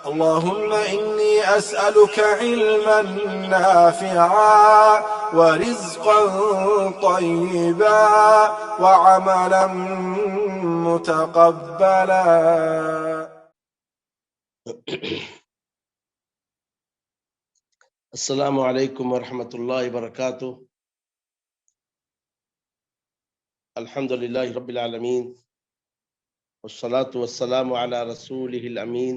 اللهم إني أسألك علما نافعا ورزقا طيبا وعملا متقبلا. السلام علیکم ورحمۃ اللہ وبرکاتہ. الحمد للہ رب العالمین والصلاة والسلام علی رسولہ الامین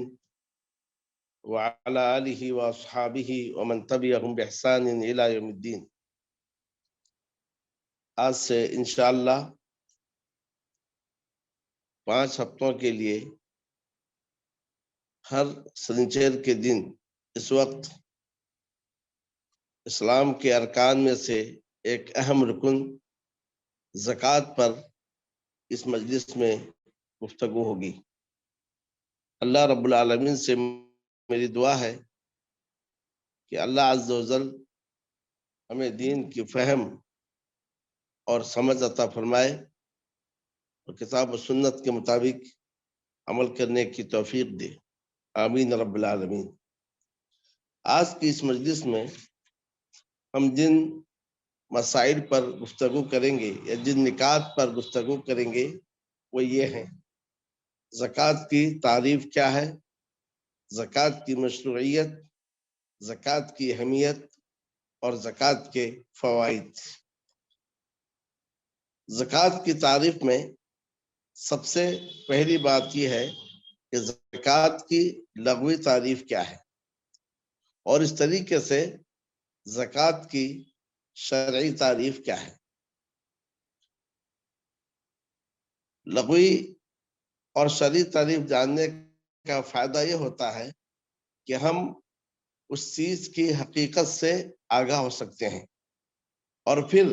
وعلی آلہ واصحابہ ومن تبعہم بإحسان الی یوم الدین. آج سے انشاءاللہ 5 ہفتوں کے لیے ہر سنیچر کے دن اس وقت اسلام کے ارکان میں سے ایک اہم رکن زکوٰۃ پر اس مجلس میں گفتگو ہوگی. اللہ رب العالمین سے میری دعا ہے کہ اللہ عز و جل ہمیں دین کی فہم اور سمجھ عطا فرمائے اور کتاب و سنت کے مطابق عمل کرنے کی توفیق دے. آمین رب العالمین. آج کی اس مجلس میں ہم جن مسائل پر گفتگو کریں گے یا جن نکات پر گفتگو کریں گے وہ یہ ہیں: زکوٰۃ کی تعریف کیا ہے، زکوٰۃ کی مشروعیت، زکوٰۃ کی اہمیت اور زکوٰۃ کے فوائد. زکوٰۃ کی تعریف میں سب سے پہلی بات یہ ہے کہ زکوٰۃ کی لغوی تعریف کیا ہے اور اس طریقے سے زکوٰۃ کی شرعی تعریف کیا ہے. لغوی اور شرعی تعریف جاننے کا فائدہ یہ ہوتا ہے کہ ہم اس چیز کی حقیقت سے آگاہ ہو سکتے ہیں اور پھر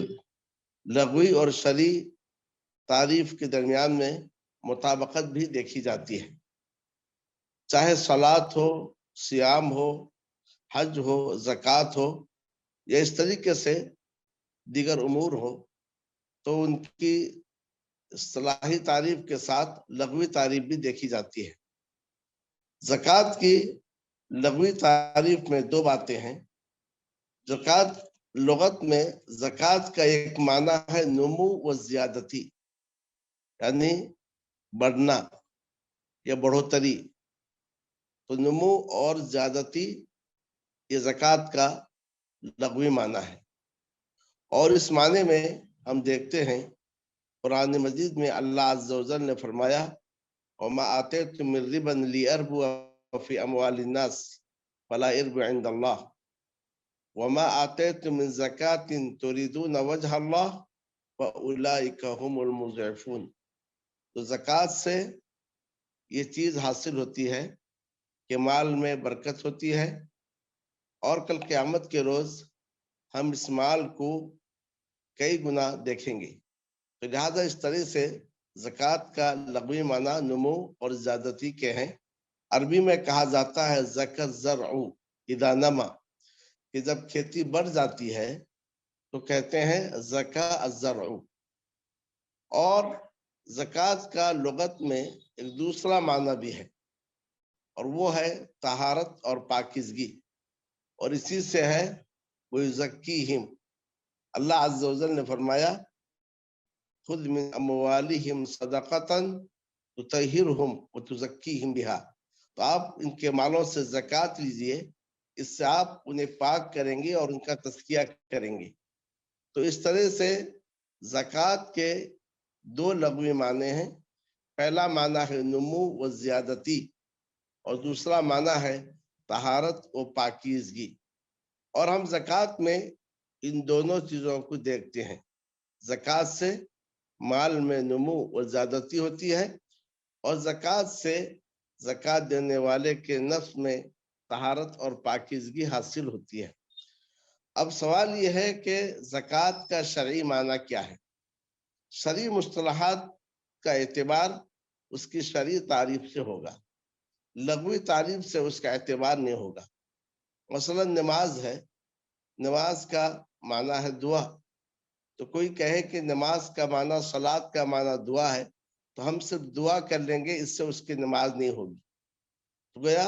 لغوی اور شرعی تعریف کے درمیان میں مطابقت بھی دیکھی جاتی ہے. چاہے صلاۃ ہو، صیام ہو، حج ہو، زکوٰۃ ہو یا اس طریقے سے دیگر امور ہو، تو ان کی اصطلاحی تعریف کے ساتھ لغوی تعریف بھی دیکھی جاتی ہے. زکوٰۃ کی لغوی تعریف میں 2 باتیں ہیں. زکوٰۃ لغت میں زکوٰۃ کا ایک معنی ہے نمو و زیادتی، یعنی بڑھنا یا بڑھوتری. تو نمو اور زیادتی یہ زکوٰۃ کا لغوی معنی ہے. اور اس معنی میں ہم دیکھتے ہیں قرآن مجید میں اللہ عز و جل نے فرمایا: وَمَا آتَيْتُم مِّن رِّبًا لِّيَرْبُوَ فِي أَمْوَالِ النَّاسِ فَلَا يَرْبُو عِندَ اللَّهِ وَمَا آتَيْتُم مِّن زَكَاةٍ تُرِيدُونَ وَجْهَ اللَّهِ فَأُولَٰئِكَ هُمُ الْمُضْعِفُونَ. تو زکوٰۃ سے یہ چیز حاصل ہوتی ہے کہ مال میں برکت ہوتی ہے اور کل قیامت کے روز ہم اس مال کو کئی گنا دیکھیں گے. تو لہذا اس طرح سے زکوٰۃ کا لغوی معنی نمو اور زیادتی کے ہیں. عربی میں کہا جاتا ہے زکا الزرع اذا نما، کہ جب کھیتی بڑھ جاتی ہے تو کہتے ہیں زکا الزرع. اور زکوٰۃ کا لغت میں ایک دوسرا معنی بھی ہے اور وہ ہے طہارت اور پاکیزگی، اور اسی سے ہے وَيُزَكِّيهِمْ. اللہ عز و جل نے فرمایا: خُذْ مِنْ أَمْوَالِهِمْ صَدَقَةً تُطَهِّرُهُمْ وَتُزَكِّيهِمْ بِهَا. تو آپ ان کے مالوں سے زکوٰۃ لیجئے، اس سے آپ انہیں پاک کریں گے اور ان کا تزکیہ کریں گے. تو اس طرح سے زکوٰۃ کے 2 لغوی معنی ہیں. پہلا معنی ہے نمو و زیادتی اور دوسرا معنی ہے طہارت و پاکیزگی. اور ہم زکوٰۃ میں ان دونوں چیزوں کو دیکھتے ہیں. زکوٰۃ سے مال میں نمو و زیادتی ہوتی ہے اور زکوٰۃ سے زکوٰۃ دینے والے کے نفس میں طہارت اور پاکیزگی حاصل ہوتی ہے. اب سوال یہ ہے کہ زکوٰۃ کا شرعی معنی کیا ہے؟ شرعی مصطلحات کا اعتبار اس کی شرعی تعریف سے ہوگا، لغوی تعریف سے اس کا اعتبار نہیں ہوگا. مثلا نماز ہے، نماز کا معنی ہے دعا. تو کوئی کہے کہ نماز کا معنی، صلاۃ کا معنی دعا ہے، تو ہم صرف دعا کر لیں گے، اس سے اس کی نماز نہیں ہوگی. تو گویا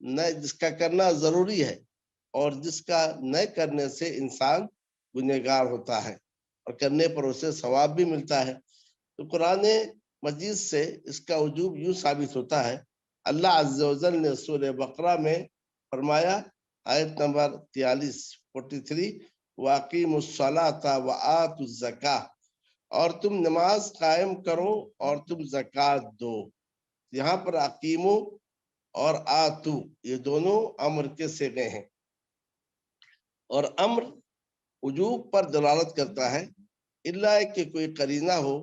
نہ جس کا کرنا ضروری ہے اور جس کا نہ کرنے سے انسان گنہگار ہوتا ہے اور کرنے پر اسے ثواب بھی ملتا ہے۔ تو قرآن مجید سے اس کا وجوب یوں ثابت ہوتا ہے۔ اللہ عز و جل نے سورہ بقرہ میں فرمایا، آیت نمبر 43 وَأَقِیمُوا الصَّلَاةَ وَآتُوا الزَّکَاةَ، اور تم نماز قائم کرو اور تم زکوٰۃ دو۔ یہاں پر اقیمو اور آتو یہ دونوں امر کے صیغے ہیں، اور امر وجوب پر دلالت کرتا ہے الا کہ کوئی قرینہ ہو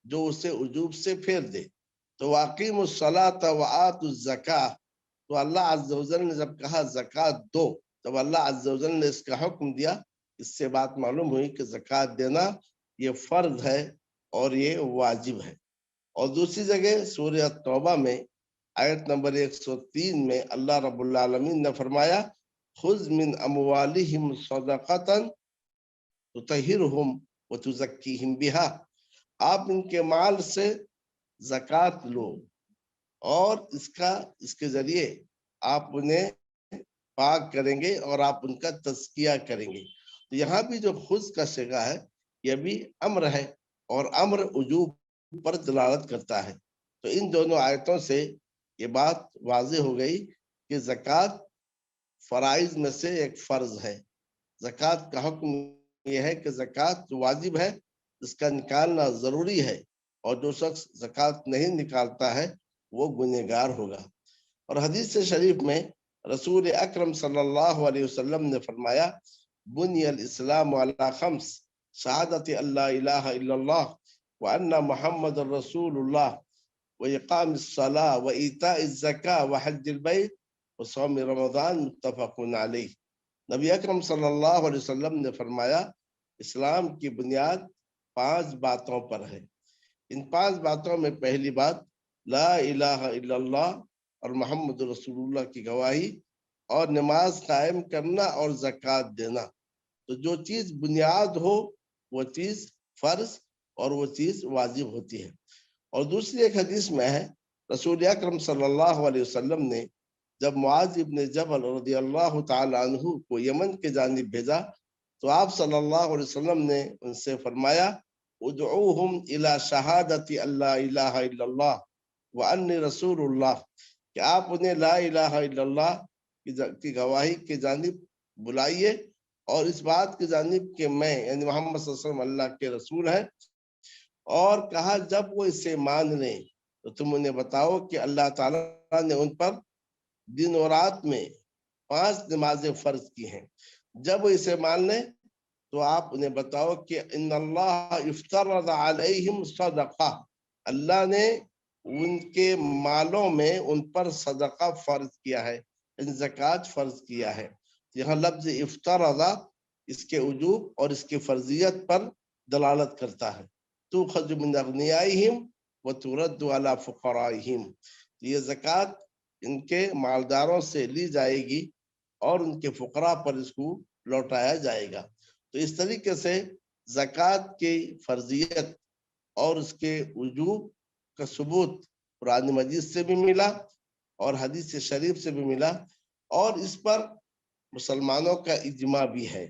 جو اسے وجوب سے پھیر دے۔ تو واقیم الصلاۃ وآتوا الزکاۃ، تو اللہ عز و جل نے جب کہا زکوٰۃ دو، جب اللہ عز و جل نے اس کا حکم دیا، اس سے بات معلوم ہوئی کہ زکوٰۃ دینا یہ فرض ہے اور یہ واجب ہے۔ اور دوسری جگہ سورہ توبہ میں آیت نمبر 103 میں اللہ رب العالمین نے فرمایا، خذ من اموالہم صدقۃ تطہرہم وتزکیہم بہا، آپ ان کے مال سے زکوٰۃ لو اور اس کے ذریعے آپ انہیں پاک کریں گے اور آپ ان کا تزکیہ کریں گے۔ تو یہاں بھی جو خذ کا صیغہ ہے یہ بھی امر ہے، اور امر وجوب پر دلالت کرتا ہے۔ تو ان دونوں آیتوں سے یہ بات واضح ہو گئی کہ زکوٰۃ فرائض میں سے ایک فرض ہے۔ زکوٰۃ کا حکم یہ ہے کہ زکوٰۃ جو واجب ہے اس کا نکالنا ضروری ہے، اور جو شخص زکوٰۃ نہیں نکالتا ہے وہ گنہگار ہوگا۔ اور حدیث شریف میں رسول اکرم صلی اللہ علیہ وسلم نے فرمایا، بنی الاسلام علی خمس، شہادت اللہ الہ الا اللہ وان محمد رسول اللہ واقام الصلاۃ وایتاء الزکاۃ وحج البیت وصوم رمضان، متفق علیہ۔ نبی اکرم صلی اللہ علیہ وسلم نے فرمایا، اسلام کی بنیاد 5 باتوں پر ہے۔ ان 5 باتوں میں پہلی بات لا الہ الا اللہ اور محمد رسول اللہ کی گواہی، اور نماز قائم کرنا اور زکوٰۃ دینا۔ تو جو چیز بنیاد ہو وہ چیز فرض اور وہ چیز واجب ہوتی ہے۔ اور دوسری ایک حدیث میں ہے، رسول اکرم صلی اللہ علیہ وسلم نے جب معاذ ابن جبل رضی اللہ تعالی عنہ کو یمن کے جانب بھیجا تو آپ صلی اللہ علیہ وسلم نے ان سے فرمایا، ادعوہم الی شہادت اللہ الہ الا اللہ وانی رسول اللہ، کہ آپ انہیں لا الہ الا اللہ کی گواہی کی جانب بلائیے اور اس بات کی جانب کہ میں یعنی محمد صلی اللہ علیہ وسلم اللہ کے رسول ہیں۔ اور کہا جب وہ اسے مان لیں تو تم انہیں بتاؤ کہ اللہ تعالیٰ نے ان پر دن اور رات میں 5 نمازیں فرض کی ہیں۔ جب وہ اسے مان لیں تو آپ انہیں بتاؤ کہ ان اللہ افترض علیہم صدقہ، اللہ نے ان کے مالوں میں ان پر صدقہ فرض کیا ہے، زکوٰۃ فرض کیا ہے۔ یہاں لفظ افترض اس کے وجوب اور اس کی فرضیت پر دلالت کرتا ہے۔ تؤخذ من اغنیائہم وترد علی فقرائہم، یہ زکوٰۃ ان کے مالداروں سے لی جائے گی اور ان کے فقراء پر اس کو لوٹایا جائے گا۔ تو اس طریقے سے زکوٰۃ کی فرضیت اور اس کے وجوب کا ثبوت قرآن مجید سے بھی ملا اور حدیث شریف سے بھی ملا، اور اس پر مسلمانوں کا اجماع بھی ہے،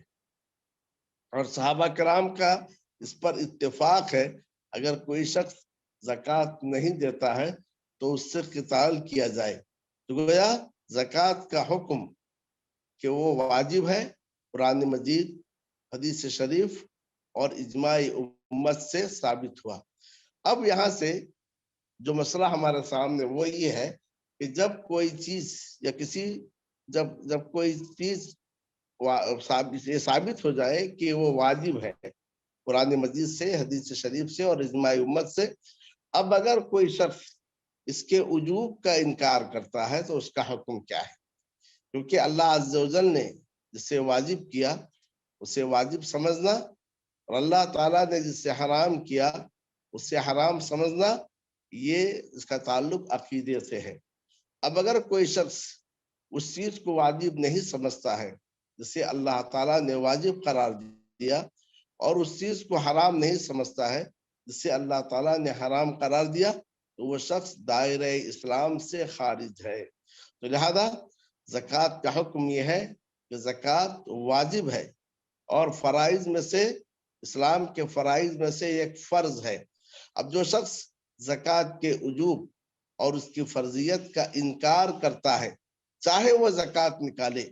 اور صحابہ کرام کا اس پر اتفاق ہے۔ اگر کوئی شخص زکوٰۃ نہیں دیتا ہے تو اس سے قتال کیا جائے۔ تو گویا زکوٰۃ کا حکم کہ وہ واجب ہے قرآن مجید، حدیث شریف اور اجماع امت سے ثابت ہوا۔ اب یہاں سے جو مسئلہ ہمارے سامنے وہ یہ ہے کہ جب کوئی چیز یا جب کوئی چیز یہ ثابت ہو جائے کہ وہ واجب ہے قرآن مجید سے، حدیث شریف سے اور اجماع امت سے، اب اگر کوئی شخص اس کے وجوب کا انکار کرتا ہے تو اس کا حکم کیا ہے؟ کیونکہ اللہ عز و جل نے جسے واجب کیا اسے واجب سمجھنا، اور اللہ تعالیٰ نے جسے حرام کیا اسے حرام سمجھنا، یہ اس کا تعلق عقیدے سے ہے۔ اب اگر کوئی شخص اس چیز کو واجب نہیں سمجھتا ہے جسے اللہ تعالیٰ نے واجب قرار دیا، اور اس چیز کو حرام نہیں سمجھتا ہے جسے اللہ تعالیٰ نے حرام قرار دیا، تو وہ شخص دائرہ اسلام سے خارج ہے۔ تو لہذا زکوٰۃ کا حکم یہ ہے کہ زکوٰۃ واجب ہے اور فرائض میں سے، اسلام کے فرائض میں سے ایک فرض ہے۔ اب جو شخص زکوٰۃ کے وجوب اور اس کی فرضیت کا انکار کرتا ہے، چاہے وہ زکوٰۃ نکالے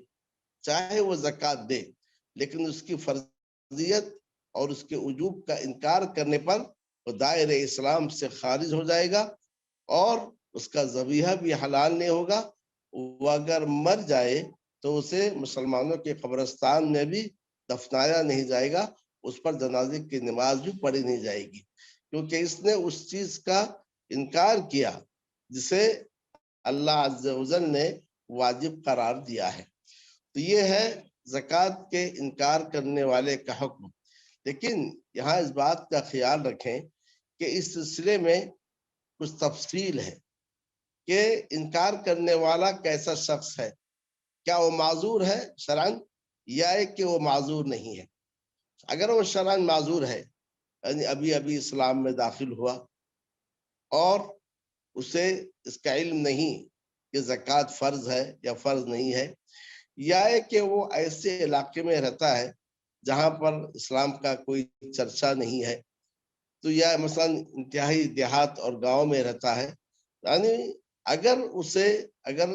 چاہے وہ زکوٰۃ دے، لیکن اس کی فرضیت اور اس کے وجوب کا انکار کرنے پر وہ دائرۂ اسلام سے خارج ہو جائے گا اور اس کا ذبیحہ بھی حلال نہیں ہوگا۔ وہ اگر مر جائے تو اسے مسلمانوں کے قبرستان میں بھی دفنایا نہیں جائے گا، اس پر جنازے کی نماز بھی پڑھی نہیں جائے گی، کیونکہ اس نے اس چیز کا انکار کیا جسے اللہ عز و جل نے واجب قرار دیا ہے۔ تو یہ ہے زکوٰۃ کے انکار کرنے والے کا حکم۔ لیکن یہاں اس بات کا خیال رکھیں کہ اس سلسلے میں کچھ تفصیل ہے کہ انکار کرنے والا کیسا شخص ہے، کیا وہ معذور ہے شرعاً یا کہ وہ معذور نہیں ہے۔ اگر وہ شرعاً معذور ہے، یعنی ابھی اسلام میں داخل ہوا اور اسے اس کا علم نہیں کہ زکوٰۃ فرض ہے یا فرض نہیں ہے، یا کہ وہ ایسے علاقے میں رہتا ہے جہاں پر اسلام کا کوئی چرچا نہیں ہے، تو یا مثلا انتہائی دیہات اور گاؤں میں رہتا ہے، یعنی اگر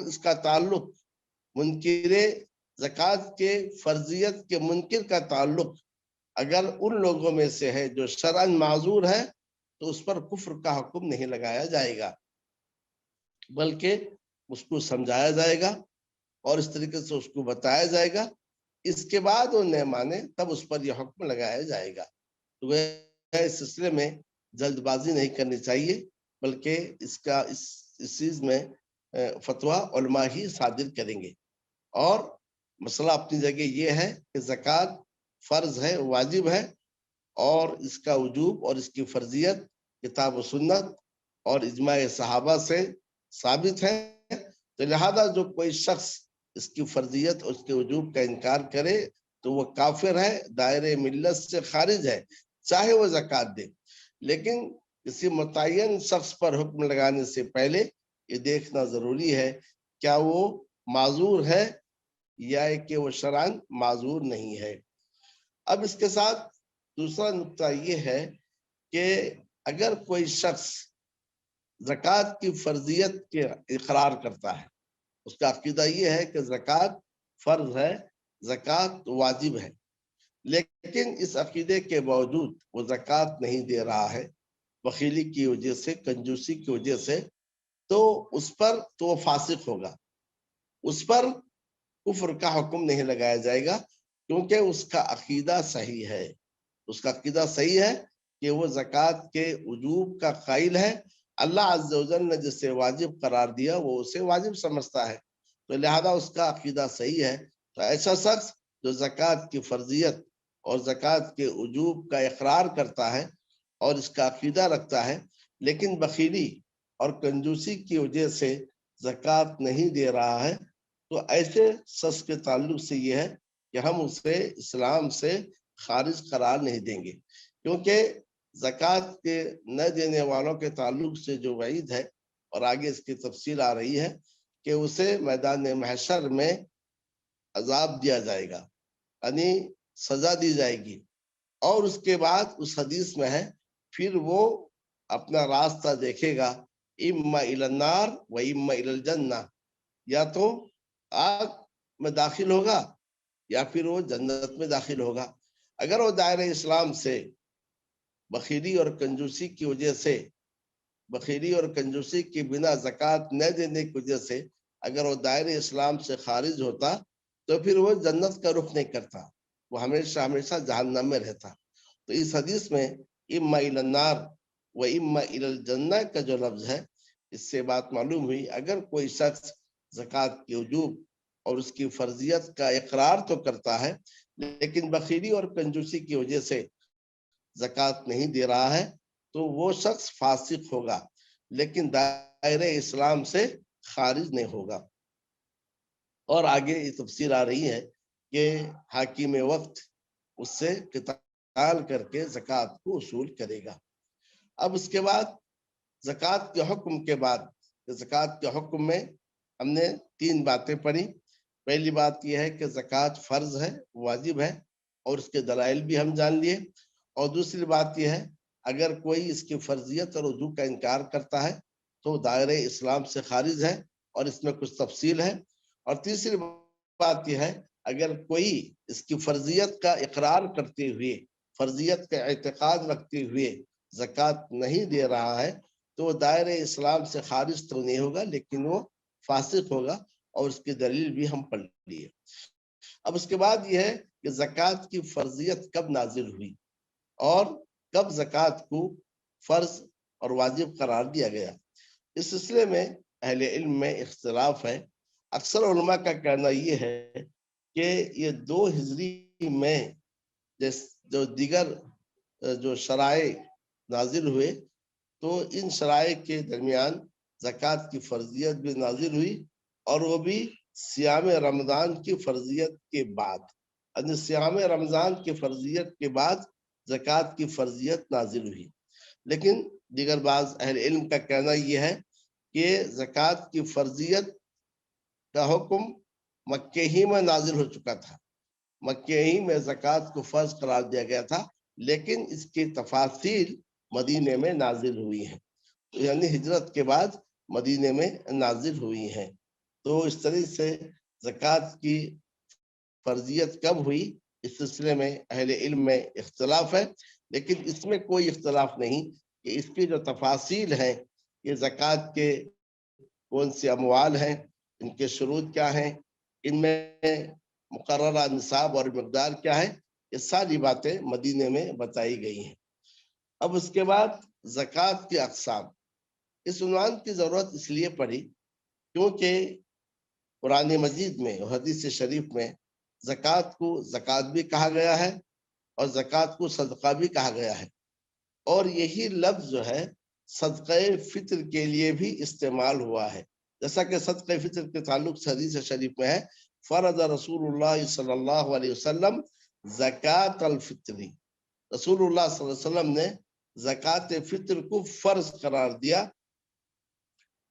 اس کا تعلق منکر زکوٰۃ کے فرضیت کے منکر کا تعلق اگر ان لوگوں میں سے ہے جو شرعاً معذور ہے، تو اس پر کفر کا حکم نہیں لگایا جائے گا، بلکہ اس کو سمجھایا جائے گا اور اس طریقے سے اس کو بتایا جائے گا۔ اس کے بعد وہ نہ مانے تب اس پر یہ حکم لگایا جائے گا۔ تو اس سلسلے میں جلد بازی نہیں کرنی چاہیے، بلکہ اس چیز میں فتویٰ علماء ہی صادر کریں گے۔ اور مسئلہ اپنی جگہ یہ ہے کہ زکوٰۃ فرض ہے، واجب ہے، اور اس کا وجوب اور اس کی فرضیت کتاب و سنت اور اجماع صحابہ سے ثابت ہے۔ تو لہذا جو کوئی شخص اس کی فرضیت اور اس کے وجوب کا انکار کرے تو وہ کافر ہے، دائرۂ ملت سے خارج ہے، چاہے وہ زکوٰۃ دے۔ لیکن کسی متعین شخص پر حکم لگانے سے پہلے یہ دیکھنا ضروری ہے کیا وہ معذور ہے یا کہ وہ شرعاً معذور نہیں ہے۔ اب اس کے ساتھ دوسرا نقطہ یہ ہے کہ اگر کوئی شخص زکوٰۃ کی فرضیت کے اقرار کرتا ہے، اس کا عقیدہ یہ ہے کہ زکوٰۃ فرض ہے، زکوٰۃ واجب ہے، لیکن اس عقیدے کے باوجود وہ زکوٰۃ نہیں دے رہا ہے بخیلی کی وجہ سے، کنجوسی کی وجہ سے، تو اس پر تو وہ فاسق ہوگا، اس پر کفر کا حکم نہیں لگایا جائے گا، کیونکہ اس کا عقیدہ صحیح ہے۔ اس کا عقیدہ صحیح ہے کہ وہ زکوٰۃ کے وجوب کا قائل ہے، اللہ عز و جل نے جسے واجب قرار دیا وہ اسے واجب سمجھتا ہے، تو لہذا اس کا عقیدہ صحیح ہے۔ تو ایسا شخص جو زکوٰۃ کی فرضیت اور زکوٰۃ کے وجوب کا اقرار کرتا ہے اور اس کا عقیدہ رکھتا ہے، لیکن بخیلی اور کنجوسی کی وجہ سے زکوٰۃ نہیں دے رہا ہے، تو ایسے شخص کے تعلق سے یہ ہے کہ ہم اسے اسلام سے خارج قرار نہیں دیں گے، کیونکہ زکوٰۃ کے نہ دینے والوں کے تعلق سے جو وعید ہے اور آگے اس کی تفصیل آ رہی ہے کہ اسے میدان محشر میں عذاب دیا جائے گا، یعنی سزا دی جائے گی، اور اس کے بعد اس حدیث میں ہے پھر وہ اپنا راستہ دیکھے گا، اما الی النار و اما الی الجنہ، یا تو آگ میں داخل ہوگا یا پھر وہ جنت میں داخل ہوگا۔ اگر وہ دائرہ اسلام سے بخیلی اور کنجوسی کی وجہ سے، بخیلی اور کنجوسی کی بنا زکوٰۃ نہ دینے کی وجہ سے اگر وہ دائرہ اسلام سے خارج ہوتا تو پھر وہ جنت کا رخ نہیں کرتا، وہ ہمیشہ ہمیشہ جہنم میں رہتا۔ تو اس حدیث میں اما الی النار و اما الی الجنہ کا جو لفظ ہے، اس سے بات معلوم ہوئی اگر کوئی شخص زکوٰۃ کے وجوب اور اس کی فرضیت کا اقرار تو کرتا ہے لیکن بخیلی اور کنجوسی کی وجہ سے زکوٰۃ نہیں دے رہا ہے تو وہ شخص فاسق ہوگا، لیکن دائرہ اسلام سے خارج نہیں ہوگا۔ اور آگے یہ تفسیر آ رہی ہے کہ حاکم وقت اس سے قتال کر کے زکوٰۃ کو وصول کرے گا۔ اب اس کے بعد زکوٰۃ کے حکم کے بعد، زکوٰۃ کے حکم میں ہم نے 3 باتیں پڑھی پہلی بات یہ ہے کہ زکوٰۃ فرض ہے، واجب ہے، اور اس کے دلائل بھی ہم جان لیے۔ اور دوسری بات یہ ہے اگر کوئی اس کی فرضیت اور وجوب کا انکار کرتا ہے تو دائرہ اسلام سے خارج ہے، اور اس میں کچھ تفصیل ہے۔ اور تیسری بات یہ ہے اگر کوئی اس کی فرضیت کا اقرار کرتے ہوئے، فرضیت کا اعتقاد رکھتے ہوئے زکوٰۃ نہیں دے رہا ہے تو وہ دائرہ اسلام سے خارج تو نہیں ہوگا، لیکن وہ فاسق ہوگا، اور اس کی دلیل بھی ہم پڑھ لیے۔ اب اس کے بعد یہ ہے کہ زکوٰۃ کی فرضیت کب نازل ہوئی اور کب زکوٰۃ کو فرض اور واجب قرار دیا گیا، اس سلسلے میں اہل علم میں اختلاف ہے۔ اکثر علماء کا کہنا یہ ہے کہ یہ 2 ہجری میں جو دیگر جو شرائع نازل ہوئے تو ان شرائع کے درمیان زکوٰۃ کی فرضیت بھی نازل ہوئی، اور وہ بھی صیام رمضان کی فرضیت کے بعد، یعنی صیام رمضان کی فرضیت کے بعد زکوٰۃ کی فرضیت نازل ہوئی۔ لیکن دیگر بعض اہل علم کا کہنا یہ ہے کہ زکوٰۃ کی فرضیت کا حکم مکہ ہی میں نازل ہو چکا تھا، مکہ ہی میں زکوٰۃ کو فرض قرار دیا گیا تھا، لیکن اس کی تفاصیل مدینے میں نازل ہوئی ہیں، یعنی ہجرت کے بعد مدینے میں نازل ہوئی ہیں۔ تو اس طرح سے زکوٰۃ کی فرضیت کب ہوئی اس سلسلے میں اہل علم میں اختلاف ہے، لیکن اس میں کوئی اختلاف نہیں کہ اس کی جو تفاصیل ہیں، یہ زکوٰۃ کے کون سے اموال ہیں، ان کے شروط کیا ہیں، ان میں مقررہ نصاب اور مقدار کیا ہے، یہ ساری باتیں مدینے میں بتائی گئی ہیں۔ اب اس کے بعد زکوٰۃ کی اقسام، اس عنوان کی ضرورت اس لیے پڑی کیونکہ قرآن مجید میں اور حدیث شریف میں زکوٰۃ کو زکوٰۃ بھی کہا گیا ہے اور زکوٰۃ کو صدقہ بھی کہا گیا ہے، اور یہی لفظ جو ہے صدقہ فطر کے لیے بھی استعمال ہوا ہے، جیسا کہ صدقہ فطر کے تعلق سے حدیث شریف میں ہے فرض رسول اللہ صلی اللہ علیہ وسلم زکوٰۃ الفطر، رسول اللہ صلی اللہ علیہ وسلم نے زکوٰۃ فطر کو فرض قرار دیا،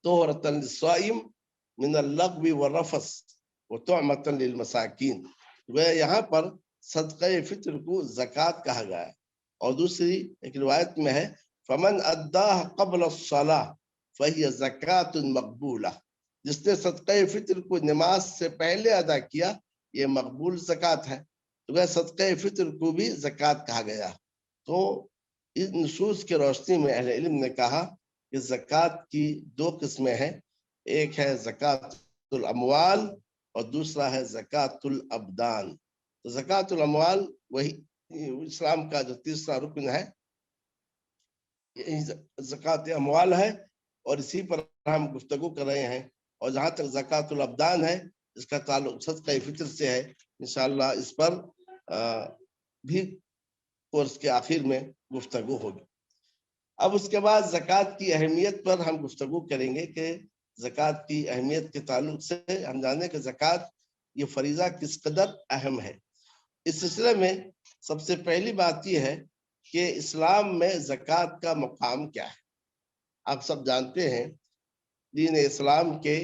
طہرۃ للصائم من اللغو والرفث وطعمۃ للمساکین، یہاں پر صدقہ فطر کو زکوٰۃ کہا گیا ہے۔ اور دوسری ایک روایت میں ہے فمن اداہ قبل الصلاۃ فہی زکوٰۃ مقبولہ، جس نے صدقہ فطر کو نماز سے پہلے ادا کیا یہ مقبول زکوٰۃ ہے، تو وہ صدقہ فطر کو بھی زکوٰۃ کہا گیا۔ تو اس نصوص کی روشنی میں اہل علم نے کہا کہ زکوٰۃ کی 2 قسمیں ہیں، ایک ہے زکوٰۃ الاموال اور دوسرا ہے زکوٰۃ الابدان۔ تو زکوٰۃ الاموال وہی اسلام کا جو تیسرا رکن ہے، زکوٰۃ اموال ہے، اور اسی پر ہم گفتگو کر رہے ہیں۔ اور جہاں تک زکوٰۃ الابدان ہے اس کا تعلق صدقہ فطر سے ہے، انشاءاللہ اس پر بھی کورس کے آخر میں گفتگو ہوگی۔ اب اس کے بعد زکوٰۃ کی اہمیت پر ہم گفتگو کریں گے کہ زکوٰۃ کی اہمیت کے تعلق سے ہم جانیں کہ زکوٰۃ یہ فریضہ کس قدر اہم ہے۔ اس سلسلے میں سب سے پہلی بات یہ ہے کہ اسلام میں زکوٰۃ کا مقام کیا ہے۔ آپ سب جانتے ہیں دین اسلام کے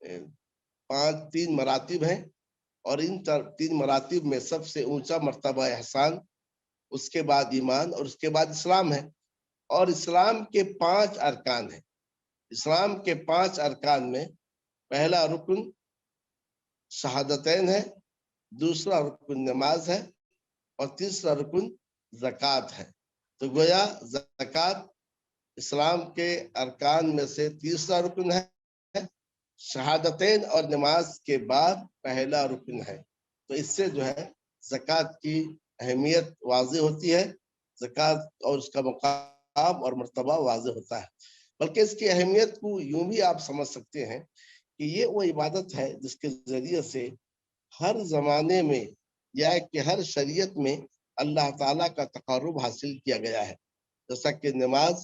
3 مراتب ہیں، اور ان 3 مراتب میں سب سے اونچا مرتبہ احسان، اس کے بعد ایمان، اور اس کے بعد اسلام ہے۔ اور اسلام کے 5 ارکان ہیں۔ اسلام کے 5 ارکان میں پہلا رکن شہادتین ہے، دوسرا رکن نماز ہے، اور تیسرا رکن زکوٰۃ ہے۔ تو گویا زکوٰۃ اسلام کے ارکان میں سے تیسرا رکن ہے، شہادتین اور نماز کے بعد پہلا رکن ہے۔ تو اس سے جو ہے زکوٰۃ کی اہمیت واضح ہوتی ہے، زکوٰۃ اور اس کا مقام اور مرتبہ واضح ہوتا ہے۔ بلکہ اس کی اہمیت کو یوں بھی آپ سمجھ سکتے ہیں کہ یہ وہ عبادت ہے جس کے ذریعے سے ہر زمانے میں یا کہ ہر شریعت میں اللہ تعالیٰ کا تقرب حاصل کیا گیا ہے، جیسا کہ نماز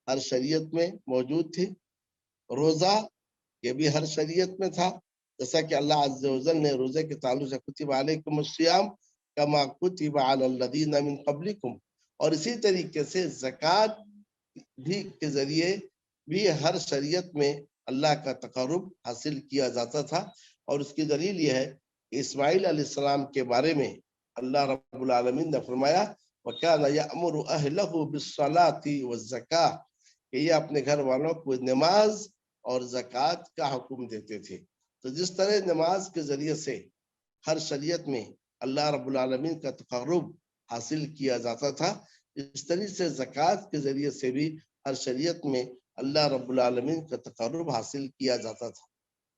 ہر شریعت میں موجود تھی، روزہ یہ بھی ہر شریعت میں تھا، جیسا کہ اللہ عز و جل نے روزے کے تعلق سے کتب علیکم الصیام کما کتب علی الذین من قبلکم، اور اسی طریقے سے زکوٰۃ بھی کے ذریعے بھی ہر شریعت میں اللہ کا تقرب حاصل کیا جاتا تھا، اور اس کی دلیل یہ ہے کہ اسماعیل علیہ السلام کے بارے میں اللہ رب العالمین نے فرمایا وَكَانَ يَأْمُرُ أَهْلَهُ بِالصَّلَاةِ وَالزَّكَاةِ کہ یہ اپنے گھر والوں کو نماز اور زکوٰۃ کا حکم دیتے تھے۔ تو جس طرح نماز کے ذریعے سے ہر شریعت میں اللہ رب العالمین کا تقرب حاصل کیا جاتا تھا، اس طرح سے زکوٰۃ کے ذریعے سے بھی ہر شریعت میں اللہ رب العالمین کا تقرب حاصل کیا جاتا تھا۔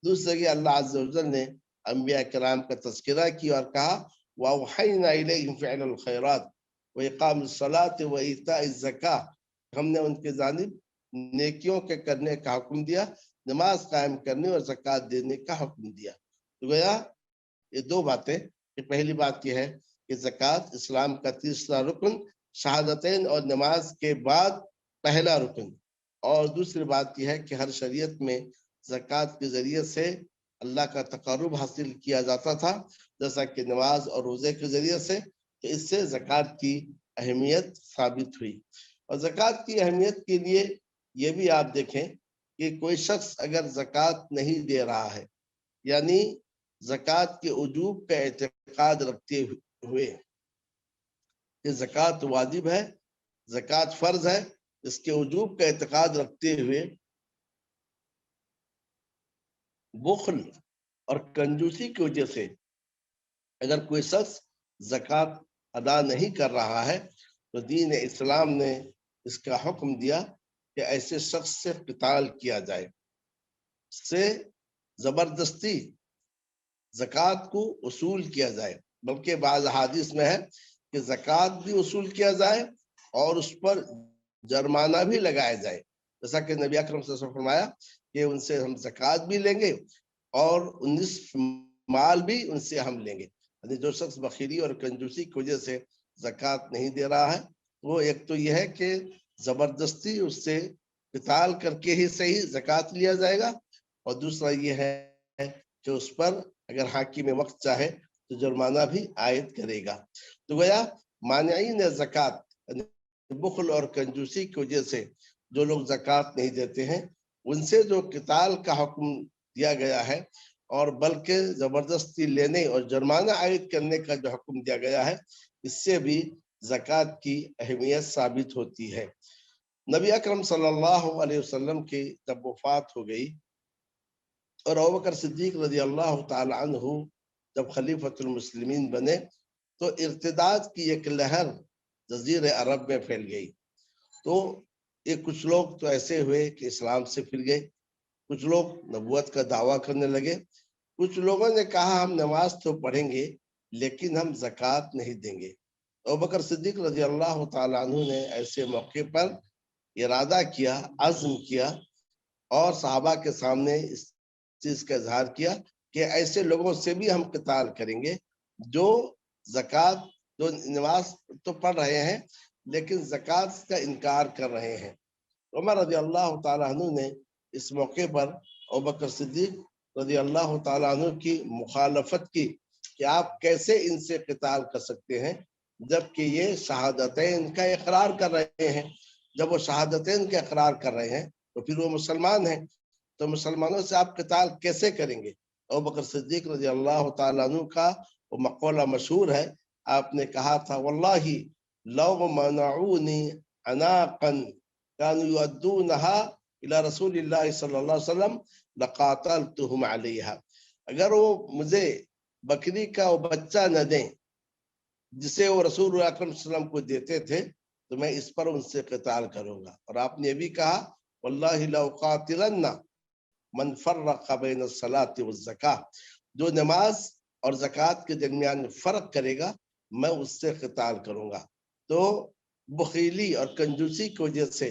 دوسری جگہ اللہ عز و جل نے انبیاء کرام کا تذکرہ کیا اور کہا وَأَوْحَيْنَا إِلَيْهِمْ فِعْلَ الْخَيْرَاتِ وَإِقَامِ الصَّلَاةِ وَإِيتَاءِ الزَّكَاةِ ہم نے ان کے جانب نیکیوں کے کرنے کا حکم دیا، نماز قائم کرنے اور زکوٰۃ دینے کا حکم دیا۔ تو گویا یہ دو باتیں، کہ پہلی بات یہ ہے کہ زکوٰۃ اسلام کا تیسرا رکن، شہادتین اور نماز کے بعد پہلا رکن، اور دوسری بات یہ ہے کہ ہر شریعت میں زکوٰۃ کے ذریعے سے اللہ کا تقرب حاصل کیا جاتا تھا، جیسا کہ نماز اور روزے کے ذریعے سے، کہ اس سے زکوٰۃ کی اہمیت ثابت ہوئی۔ اور زکوٰۃ کی اہمیت کے لیے یہ بھی آپ دیکھیں کہ کوئی شخص اگر زکوٰۃ نہیں دے رہا ہے، یعنی زکوٰۃ کے وجوب کا اعتقاد رکھتے ہوئے کہ زکوٰۃ واجب ہے، زکوٰۃ فرض ہے، اس کے وجوب کا اعتقاد رکھتے ہوئے بخل اور کنجوسی کی وجہ سے اگر کوئی شخص زکوٰۃ ادا نہیں کر رہا ہے، تو دین اسلام نے اس کا حکم دیا کہ ایسے شخص سے قتال کیا جائے، سے زبردستی زکوٰۃ کو وصول کیا جائے، بلکہ بعض حدیث میں ہے کہ زکوٰۃ بھی وصول کیا جائے اور اس پر جرمانہ بھی لگایا جائے، جیسا کہ نبی اکرم صلی اللہ علیہ وسلم نے فرمایا کہ ان سے ہم زکوٰۃ بھی لیں گے اور نصف مال بھی ان سے ہم لیں گے۔ یعنی جو شخص بخیلی اور کنجوسی کی وجہ سے زکوٰۃ نہیں دے رہا ہے، وہ ایک تو یہ ہے کہ زبردستی اس سے قتال کر کے ہی صحیح زکوٰۃ لیا جائے گا، اور دوسرا یہ ہے کہ اس پر اگر حاکم وقت چاہے تو جرمانہ بھی عائد کرے گا۔ تو گویا مانعین زکوٰۃ، بخل اور کنجوسی کی وجہ سے جو لوگ زکوٰۃ نہیں دیتے ہیں، ان سے جو قتال کا حکم دیا گیا ہے اور بلکہ زبردستی لینے اور جرمانہ عائد کرنے کا جو حکم دیا گیا ہے، اس سے بھی زکوٰۃ کی اہمیت ثابت ہوتی ہے۔ نبی اکرم صلی اللہ علیہ وسلم کی جب وفات ہو گئی اور ابوبکر صدیق رضی اللہ تعالی عنہ جب خلیفۃ المسلمین بنے، تو ارتداد کی ایک لہر جزیرہ عرب میں پھیل گئی۔ تو یہ کچھ لوگ تو ایسے ہوئے کہ اسلام سے پھر گئے، کچھ لوگ نبوت کا دعویٰ کرنے لگے، کچھ لوگوں نے کہا ہم نماز تو پڑھیں گے لیکن ہم زکوٰۃ نہیں دیں گے۔ ابوبکر صدیق رضی اللہ تعالیٰ عنہ نے ایسے موقع پر ارادہ کیا، عزم کیا، اور صحابہ کے سامنے اس چیز کا اظہار کیا کہ ایسے لوگوں سے بھی ہم قتال کریں گے جو زکوٰۃ، جو نماز تو پڑھ رہے ہیں لیکن زکوٰۃ کا انکار کر رہے ہیں۔ عمر رضی اللہ تعالیٰ عنہ نے اس موقع پر ابوبکر صدیق رضی اللہ تعالیٰ عنہ کی مخالفت کی کہ آپ کیسے ان سے قتال کر سکتے ہیں جبکہ یہ شہادتین کا اقرار کر رہے ہیں۔ جب وہ شہادتین کا اقرار کر رہے ہیں تو پھر وہ مسلمان ہیں، تو مسلمانوں سے آپ قتال کیسے کریں گے؟ ابوبکر صدیق رضی اللہ تعالیٰ عنہ کا وہ مقولہ مشہور ہے، آپ نے کہا تھا واللہ لو منعونی عناقا كانوا يؤدونها الى رسول اللہ صلی اللہ علیہ وسلم لقاتلتهم علیہا، اگر وہ مجھے بکری کا وہ بچہ نہ دیں جسے وہ رسول اللہ صلی اللہ علیہ وسلم کو دیتے تھے تو میں اس پر ان سے قتال کروں گا۔ اور آپ نے بھی کہا واللہ لأقاتلن من فرق بین الصلاۃ والزکاۃ، جو نماز اور زکوٰۃ کے درمیان فرق کرے گا میں اس سے قتال کروں گا۔ تو بخیلی اور کنجوسی کی وجہ سے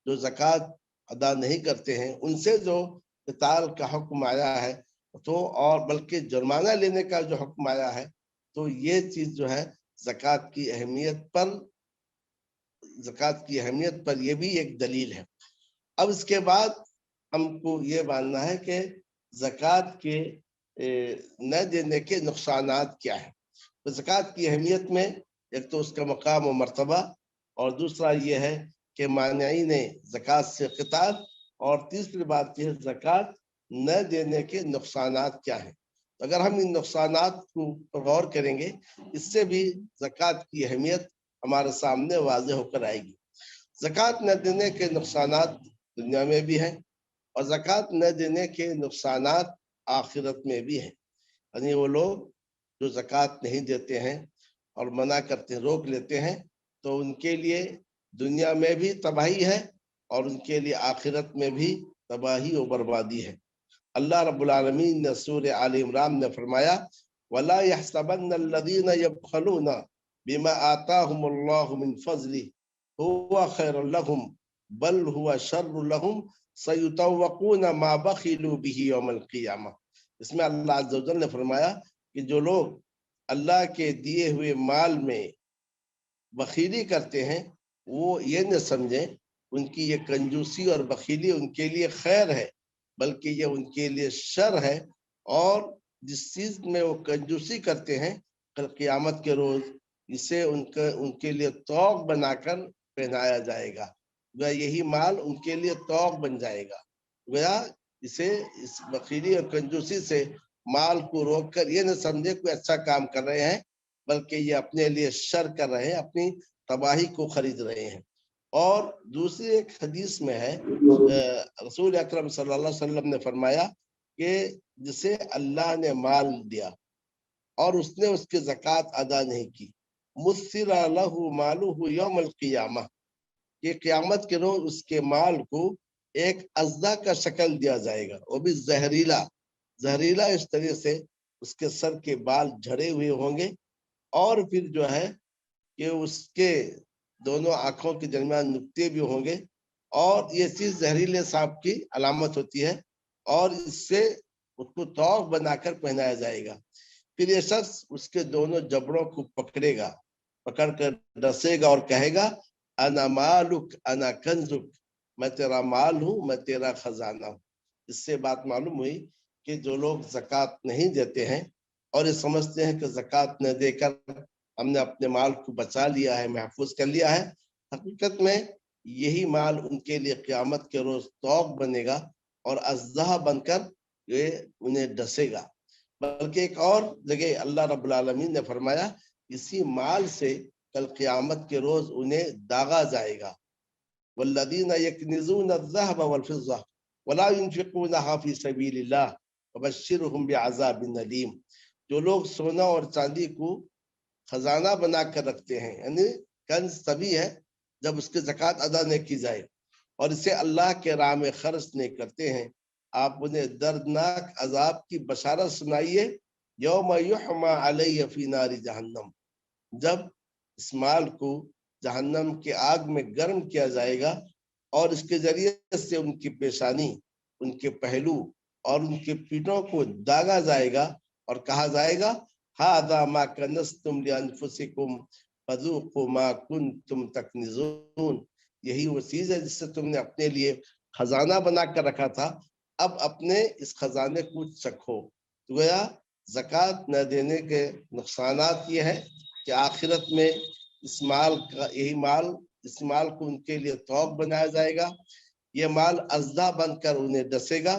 جو زکوٰۃ ادا نہیں کرتے ہیں ان سے جو قتال کا حکم آیا ہے، تو اور بلکہ جرمانہ لینے کا جو حکم آیا ہے، تو یہ چیز جو ہے زکوٰۃ کی اہمیت پر یہ بھی ایک دلیل ہے۔ اب اس کے بعد ہم کو یہ ماننا ہے کہ زکوٰۃ کے نہ دینے کے نقصانات کیا ہیں۔ تو زکوٰۃ کی اہمیت میں ایک تو اس کا مقام و مرتبہ، اور دوسرا یہ ہے کہ مانعین زکوٰۃ سے قتال، اور تیسری بات یہ ہے زکوٰۃ نہ دینے کے نقصانات کیا ہیں۔ اگر ہم ان نقصانات کو غور کریں گے، اس سے بھی زکوٰۃ کی اہمیت ہمارے سامنے واضح ہو کر آئے گی۔ زکوٰۃ نہ دینے کے نقصانات دنیا میں بھی ہیں، اور زکوٰۃ نہ دینے کے نقصانات آخرت میں بھی ہیں۔ یعنی وہ لوگ جو زکوٰۃ نہیں دیتے ہیں اور منع کرتے ہیں، روک لیتے ہیں، تو ان کے لیے دنیا میں بھی تباہی ہے اور ان کے لیے آخرت میں بھی تباہی و بربادی ہے۔ اللہ رب العالمین نے سورہ آل عمران میں فرمایا وَلَا يَحْسَبَنَّ الَّذِينَ يَبْخَلُونَ بِمَا آتَاهُمُ اللَّهُ مِنْ فَضْلِهِ هُوَ خَيْرٌ لَهُمْ بَلْ هُوَ شَرٌّ لَهُمْ سَيُطَوَّقُونَ مَا بَخِلُوا بِهِ يَوْمَ الْقِيَامَةِ۔ اس میں اللہ عز و جل نے فرمایا کہ جو لوگ اللہ کے دیے ہوئے مال میں بخیلی کرتے ہیں، وہ یہ نہ سمجھیں ان کی یہ کنجوسی اور بخیلی ان کے لیے خیر ہے، بلکہ یہ ان کے لیے شر ہے۔ اور جس چیز میں وہ کنجوسی کرتے ہیں، کل قیامت کے روز اسے ان کے لیے طوق بنا کر پہنایا جائے گا، گویا یہی مال ان کے لیے طوق بن جائے گا۔ گویا اسے اس بخیلی اور کنجوسی سے مال کو روک کر یہ نہ سمجھے کوئی اچھا کام کر رہے ہیں، بلکہ یہ اپنے لیے شر کر رہے ہیں، اپنی تباہی کو خرید رہے ہیں۔ اور دوسری ایک حدیث میں ہے رسول اکرم صلی اللہ علیہ وسلم نے فرمایا کہ جسے اللہ نے مال دیا اور اس نے اس کی زکوٰۃ ادا نہیں کی، مُثِّرَ لَهُ مَالُهُ يَوْمَ الْقِيَامَةِ، کہ قیامت کے روز اس کے مال کو ایک اژدھا کا شکل دیا جائے گا، وہ بھی زہریلا اس طرح سے اس کے سر کے بال جھڑے ہوئے ہوں گے، اور پھر جو ہے کہ اس کے دونوں آنکھوں کے درمیان نقطے بھی ہوں گے، اور یہ چیز زہریلے سانپ کی علامت ہوتی ہے، اور اس سے اس کو طوق بنا کر پہنایا جائے گا۔ پھر یہ شخص اس کے دونوں جبڑوں کو پکڑ کر ڈسے گا اور کہے گا انا مالک انا کنزک، میں تیرا مال ہوں، میں تیرا خزانہ ہوں۔ اس سے بات معلوم ہوئی کہ جو لوگ زکوٰۃ نہیں دیتے ہیں اور یہ سمجھتے ہیں کہ زکوٰۃ نہ دے کر ہم نے اپنے مال کو بچا لیا ہے، محفوظ کر لیا ہے، حقیقت میں یہی مال ان کے لیے قیامت کے روز طوق بنے گا اور اژدھا بن کر یہ انہیں ڈسے گا۔ بلکہ ایک اور جگہ اللہ رب العالمین نے فرمایا اسی مال سے کل قیامت کے روز انہیں داغا جائے گا۔ والذین یکنزون الذهب والفضة ولا ينفقونها في سبيل الله فبشرهم بعذاب أليم۔ جو لوگ سونا اور چاندی کو خزانہ بنا کر رکھتے ہیں، یعنی کنز تبھی ہے جب اس کی زکوٰۃ ادا نہیں کی جائے، اور اسے اللہ کے راہ میں خرچ نہیں کرتے ہیں، آپ انہیں دردناک عذاب کی بشارت سنائیے۔ یوم یحمى علیہ فی نار جہنم، جب اس مال کو جہنم کی آگ میں گرم کیا جائے گا اور اس کے ذریعے سے ان کی پیشانی، ان کے پہلو اور ان کے پیٹوں کو داغا جائے گا اور کہا جائے گا ھذا ما کنزتم لانفسکم فذوقوا ما کنتم تکنزون، یہی وہ چیز ہے جس سے تم نے اپنے لیے خزانہ بنا کر رکھا تھا، اب اپنے اس خزانے کو چکھو۔ تو گویا زکوٰۃ نہ دینے کے نقصانات یہ ہے کہ آخرت میں اس مال کو ان کے لیے طوق بنایا جائے گا، یہ مال اژدھا بن کر انہیں ڈسے گا،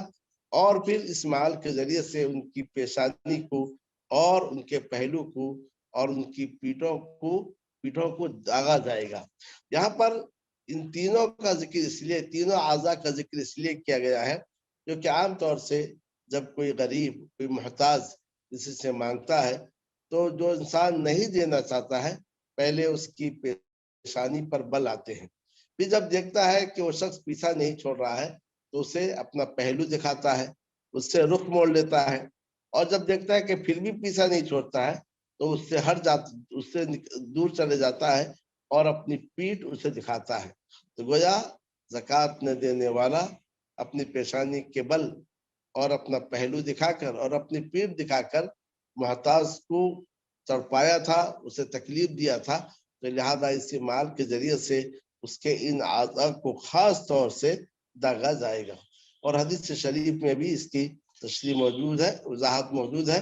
اور پھر اس مال کے ذریعے سے ان کی پیشانی کو اور ان کے پہلو کو اور ان کی پیٹھوں کو داغا جائے گا۔ یہاں پر ان تینوں کا ذکر اس لیے، تینوں اعضاء کا ذکر اس لیے کیا گیا ہے کیونکہ عام طور سے جب کوئی غریب، کوئی محتاج کسی سے مانگتا ہے تو جو انسان نہیں دینا چاہتا ہے پہلے اس کی پیشانی پر بل آتے ہیں، پھر جب دیکھتا ہے کہ وہ شخص پیچھا نہیں چھوڑ رہا ہے تو اسے اپنا پہلو دکھاتا ہے، اس سے رخ موڑ لیتا ہے، اور جب دیکھتا ہے کہ پھر بھی پیچھا نہیں چھوڑتا ہے تو اس سے دور چلے جاتا ہے اور اپنی پیٹھ اسے دکھاتا ہے۔ تو گویا زکوٰۃ نہ دینے والا اپنی پیشانی کے بل اور اپنا پہلو دکھا کر اور اپنی پیٹھ دکھا کر محتاج کو تڑپایا تھا، اسے تکلیف دیا تھا، تو لہذا اسی مال کے ذریعے سے اس کے ان اعضاء کو خاص طور سے داغا جائے گا۔ اور حدیث شریف میں بھی اس کی تشریح موجود ہے، وضاحت موجود ہے۔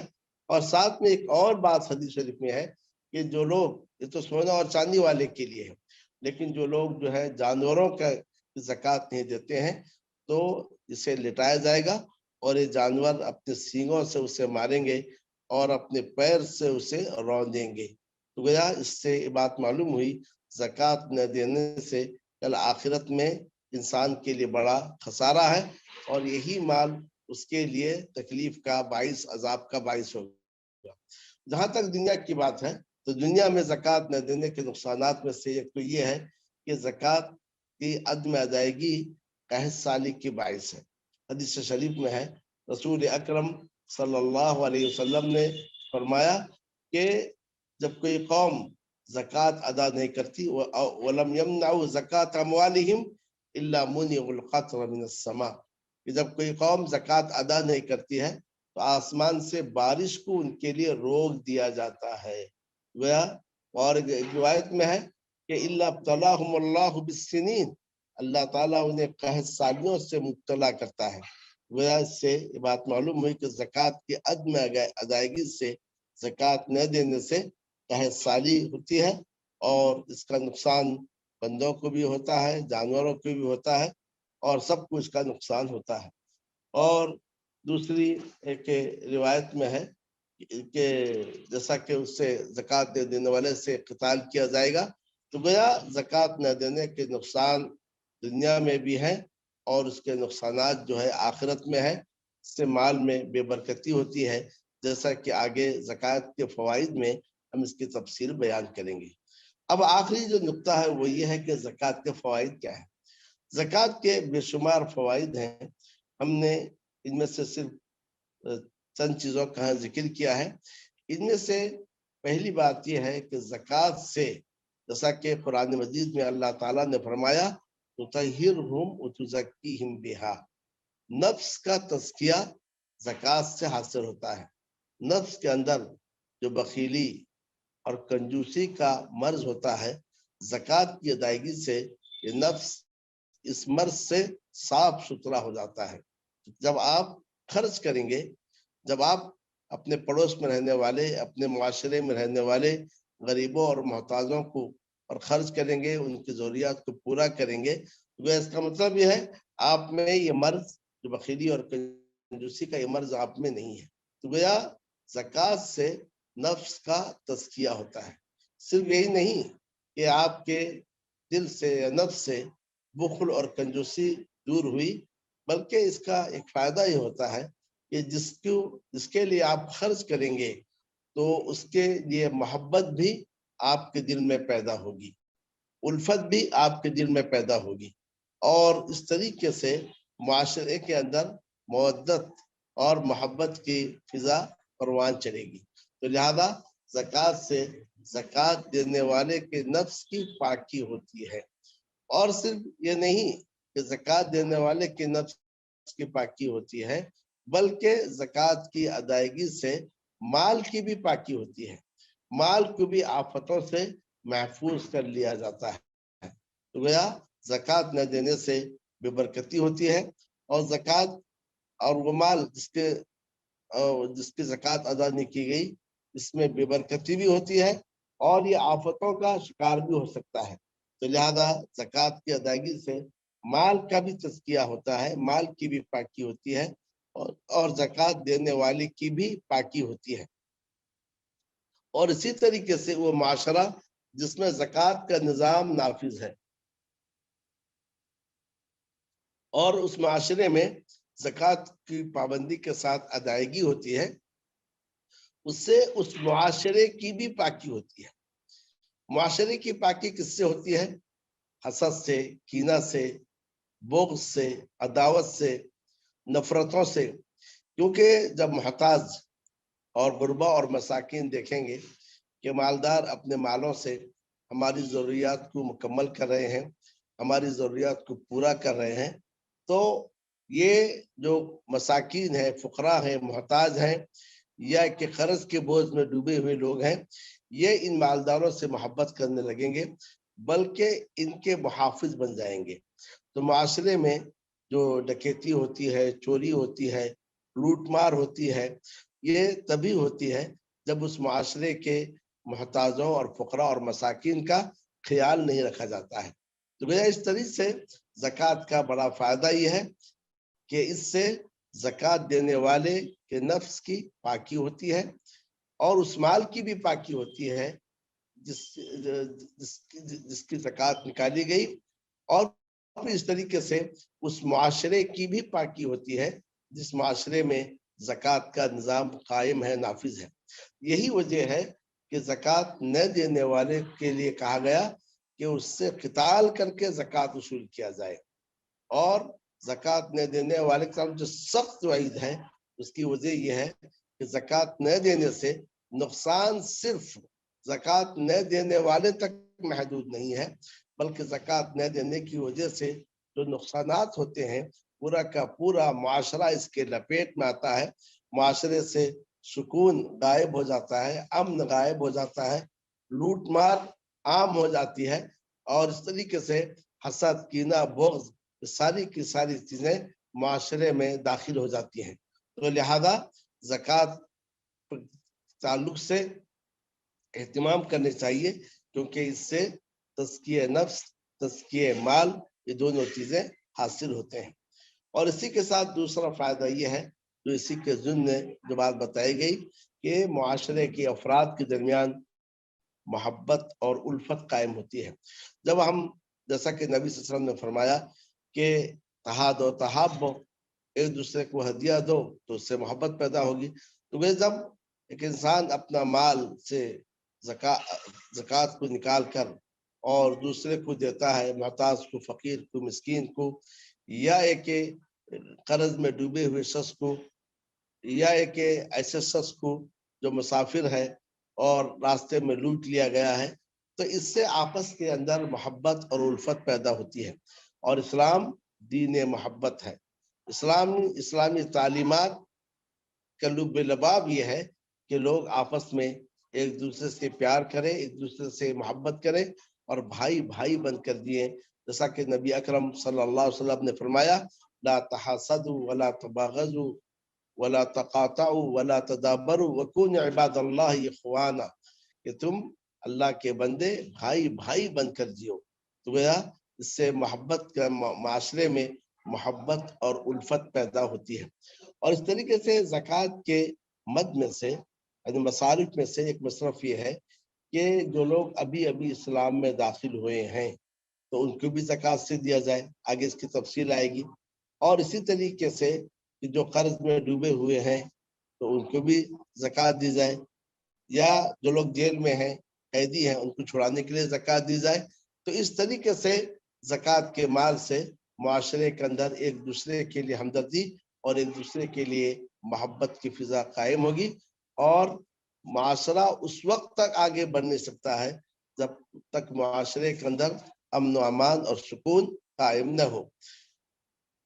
اور ساتھ میں ایک اور بات حدیث شریف میں ہے کہ جو لوگ، یہ تو سونا اور چاندی والے کے لیے ہے، لیکن جو لوگ جو ہے جانوروں کا زکوٰۃ نہیں دیتے ہیں تو اسے لٹایا جائے گا اور یہ جانور اپنے سینگوں سے اسے ماریں گے اور اپنے پیر سے اسے رونیں گے۔ تو گویا اس سے یہ بات معلوم ہوئی زکوٰۃ نہ دینے سے کل آخرت میں انسان کے لیے بڑا خسارہ ہے، اور یہی مال اس کے لیے تکلیف کا باعث، عذاب کا باعث ہوگا۔ جہاں تک دنیا کی بات ہے تو دنیا میں زکوٰۃ نہ دینے کے نقصانات میں سے ایک تو یہ ہے کہ زکوٰۃ کی عدم ادائیگی قحط سالی کی باعث ہے۔ حدیث شریف میں ہے، رسول اکرم صلی اللہ علیہ وسلم نے فرمایا کہ جب کوئی قوم زکوٰۃ ادا نہیں کرتی، وَلَمْ يَمْنَعُوا زَكَاةَ أَمْوَالِهِمْ إِلَّا مُنِعُوا الْقَطْرَ مِنَ السَّمَاءِ، کہ جب کوئی قوم زکوٰۃ ادا نہیں کرتی ہے تو آسمان سے بارش کو ان کے لیے روک دیا جاتا ہے۔ اور ایک روایت میں ہے کہ إِلَّا ابْتَلَاهُمُ اللَّهُ بِالسِّنِينَ، اللہ تعالیٰ انہیں قحط سالیوں سے مبتلا کرتا ہے۔ اس سے یہ بات معلوم ہوئی کہ زکوٰۃ کی عدم ادائیگی سے، زکوٰۃ نہ دینے سے قحط سالی ہوتی ہے، اور اس کا نقصان بندوں کو بھی ہوتا ہے، جانوروں کو بھی ہوتا ہے، اور سب کو اس کا نقصان ہوتا ہے۔ اور دوسری ایک روایت میں ہے کہ جیسا کہ اس سے زکوٰۃ دینے والے سے قتال کیا جائے گا، تو گویا زکوٰۃ نہ دینے کے نقصان دنیا میں بھی ہیں، اور اس کے نقصانات جو ہے آخرت میں ہے۔ اس سے مال میں بے برکتی ہوتی ہے، جیسا کہ آگے زکوٰۃ کے فوائد میں ہم اس کی تفصیل بیان کریں گے۔ اب آخری جو نقطہ ہے وہ یہ ہے کہ زکوٰۃ کے فوائد کیا ہیں۔ زکوٰۃ کے بے شمار فوائد ہیں، ہم نے ان میں سے صرف چند چیزوں کا ذکر کیا ہے۔ ان میں سے پہلی بات یہ ہے کہ زکوٰۃ سے، جیسا کہ قرآن مجید میں اللہ تعالیٰ نے فرمایا تطہرہم وتزکیہم بہا، نفس کا تزکیہ زکوٰۃ سے حاصل ہوتا ہے۔ نفس کے اندر جو بخیلی اور کنجوسی کا مرض ہوتا ہے، زکوٰۃ کی ادائیگی سے یہ نفس اس مرض سے صاف ستھرا ہو جاتا ہے۔ جب آپ خرچ کریں گے، جب آپ اپنے پڑوس میں رہنے والے، اپنے معاشرے میں رہنے والے غریبوں اور محتاجوں کو اور خرچ کریں گے، ان کی ضروریات کو پورا کریں گے، تو اس کا مطلب یہ ہے آپ میں یہ مرض، جو بخیلی اور کنجوسی کا یہ مرض آپ میں نہیں ہے۔ تو گویا زکوٰۃ سے نفس کا تزکیہ ہوتا ہے۔ صرف یہی نہیں کہ آپ کے دل سے یا نفس سے بخل اور کنجوسی دور ہوئی، بلکہ اس کا ایک فائدہ یہ ہوتا ہے کہ جس کے لیے آپ خرچ کریں گے تو اس کے لیے محبت بھی آپ کے دل میں پیدا ہوگی، الفت بھی آپ کے دل میں پیدا ہوگی، اور اس طریقے سے معاشرے کے اندر مودت اور محبت کی فضا پروان چلے گی۔ تو لہذا زکوٰۃ سے زکوٰۃ دینے والے کے نفس کی پاکی ہوتی ہے۔ اور صرف یہ نہیں کہ زکوٰۃ دینے والے کے نفس کی پاکی ہوتی ہے، بلکہ زکوٰۃ کی ادائیگی سے مال کی بھی پاکی ہوتی ہے، مال کو بھی آفتوں سے محفوظ کر لیا جاتا ہے۔ تو گویا زکوٰۃ نہ دینے سے بے برکتی ہوتی ہے، اور زکوٰۃ اور وہ مال جس کی زکوٰۃ ادا نہیں کی گئی، اس میں بے برکتی بھی ہوتی ہے، اور یہ آفتوں کا شکار بھی ہو سکتا ہے۔ تو لہذا زکوٰۃ کی ادائیگی سے مال کا بھی تزکیہ ہوتا ہے، مال کی بھی پاکی ہوتی ہے، اور زکوٰۃ دینے والے کی بھی پاکی ہوتی ہے۔ اور اسی طریقے سے وہ معاشرہ جس میں زکوٰۃ کا نظام نافذ ہے، اور اس معاشرے میں زکوٰۃ کی پابندی کے ساتھ ادائیگی ہوتی ہے، اس سے اس معاشرے کی بھی پاکی ہوتی ہے۔ معاشرے کی پاکی کس سے ہوتی ہے؟ حسد سے، کینہ سے، بغض سے، عداوت سے، نفرتوں سے۔ کیونکہ جب محتاج اور غربا اور مساکین دیکھیں گے کہ مالدار اپنے مالوں سے ہماری ضروریات کو مکمل کر رہے ہیں، ہماری ضروریات کو پورا کر رہے ہیں، تو یہ جو مساکین ہیں، فقراء ہیں، محتاج ہیں، یا کہ قرض کے بوجھ میں ڈوبے ہوئے لوگ ہیں، یہ ان مالداروں سے محبت کرنے لگیں گے، بلکہ ان کے محافظ بن جائیں گے۔ تو معاشرے میں جو ڈکیتی ہوتی ہے، چوری ہوتی ہے، لوٹ مار ہوتی ہے، یہ تبھی ہوتی ہے جب اس معاشرے کے محتاجوں اور فقراء اور مساکین کا خیال نہیں رکھا جاتا ہے۔ تو اس طریقے سے زکوٰۃ کا بڑا فائدہ یہ ہے کہ اس سے زکوٰۃ دینے والے کے نفس کی پاکی ہوتی ہے، اور اس مال کی بھی پاکی ہوتی ہے جس کی زکوٰۃ نکالی گئی، اور پھر اس طریقے سے اس معاشرے کی بھی پاکی ہوتی ہے جس معاشرے میں زکوٰۃ کا نظام قائم ہے، نافذ ہے۔ یہی وجہ ہے کہ زکوٰۃ نہ دینے والے کے لیے کہا گیا کہ اس سے قتال کر کے زکوٰۃ وصول کیا جائے، اور زکوٰۃ نہ دینے والے کا جو سخت وعید ہے اس کی وجہ یہ ہے کہ زکوٰۃ نہ دینے سے نقصان صرف زکوٰۃ نہ دینے والے تک محدود نہیں ہے، بلکہ زکوٰۃ نہ دینے کی وجہ سے جو نقصانات ہوتے ہیں پورا کا پورا معاشرہ اس کے لپیٹ میں آتا ہے، معاشرے سے سکون غائب ہو جاتا ہے، امن غائب ہو جاتا ہے، لوٹ مار عام ہو جاتی ہے، اور اس طریقے سے حسد، کینہ، بغض، ساری کی ساری چیزیں معاشرے میں داخل ہو جاتی ہیں۔ تو لہذا زکوٰۃ تعلق سے اہتمام کرنے چاہیے، کیونکہ اس سے تزکیہ نفس، تزکیہ مال، یہ دونوں چیزیں حاصل ہوتے ہیں۔ اور اسی کے ساتھ دوسرا فائدہ یہ ہے جو اسی کے ضمن میں جو بات بتائی گئی کہ معاشرے کے افراد کے درمیان محبت اور الفت قائم ہوتی ہے۔ جب ہم، جیسا کہ نبی صلی اللہ علیہ وسلم نے فرمایا کہ تہادو تحابو، ایک دوسرے کو ہدیہ دو تو اس سے محبت پیدا ہوگی، تو وہ جب ایک انسان اپنا مال سے زکوٰۃ کو نکال کر اور دوسرے کو دیتا ہے، محتاج کو، فقیر کو، مسکین کو، یا ایک قرض میں ڈوبے ہوئے شخص کو، یا ایک ایسے شخص کو جو مسافر ہے اور راستے میں لوٹ لیا گیا ہے، تو اس سے آپس کے اندر محبت اور الفت پیدا ہوتی ہے۔ اور اسلام دین محبت ہے۔ اسلامی تعلیمات کا لب لباب یہ ہے کہ لوگ آپس میں ایک دوسرے سے پیار کریں، ایک دوسرے سے محبت کریں، اور بھائی بھائی بن کر دیے، جیسا کہ نبی اکرم صلی اللہ علیہ وسلم نے فرمایا لا تحاسدوا ولا تباغضوا ولا تقاطعوا ولا تدابروا وكونوا عباد اللہ اخوانا، کہ تم اللہ کے بندے بھائی بھائی بن کر جیو۔ تو گویا اس سے محبت کا معاشرے میں محبت اور الفت پیدا ہوتی ہے۔ اور اس طریقے سے زکوٰۃ کے مد میں سے، یعنی مصارف میں سے ایک مصرف یہ ہے کہ جو لوگ ابھی ابھی اسلام میں داخل ہوئے ہیں تو ان کو بھی زکوٰۃ سے دیا جائے، آگے اس کی تفصیل آئے گی۔ اور اسی طریقے سے جو قرض میں ڈوبے ہوئے ہیں تو ان کو بھی زکوٰۃ دی جائے، یا جو لوگ جیل میں ہیں، قیدی ہیں، ان کو چھڑانے کے لیے زکوٰۃ دی جائے۔ تو اس طریقے سے زکوٰۃ کے مال سے معاشرے کے اندر ایک دوسرے کے لیے ہمدردی اور ایک دوسرے کے لیے محبت کی فضا قائم ہوگی، اور معاشرہ اس وقت تک آگے بڑھ نہیں سکتا ہے جب تک معاشرے کے اندر امن و امان اور سکون قائم نہ ہو۔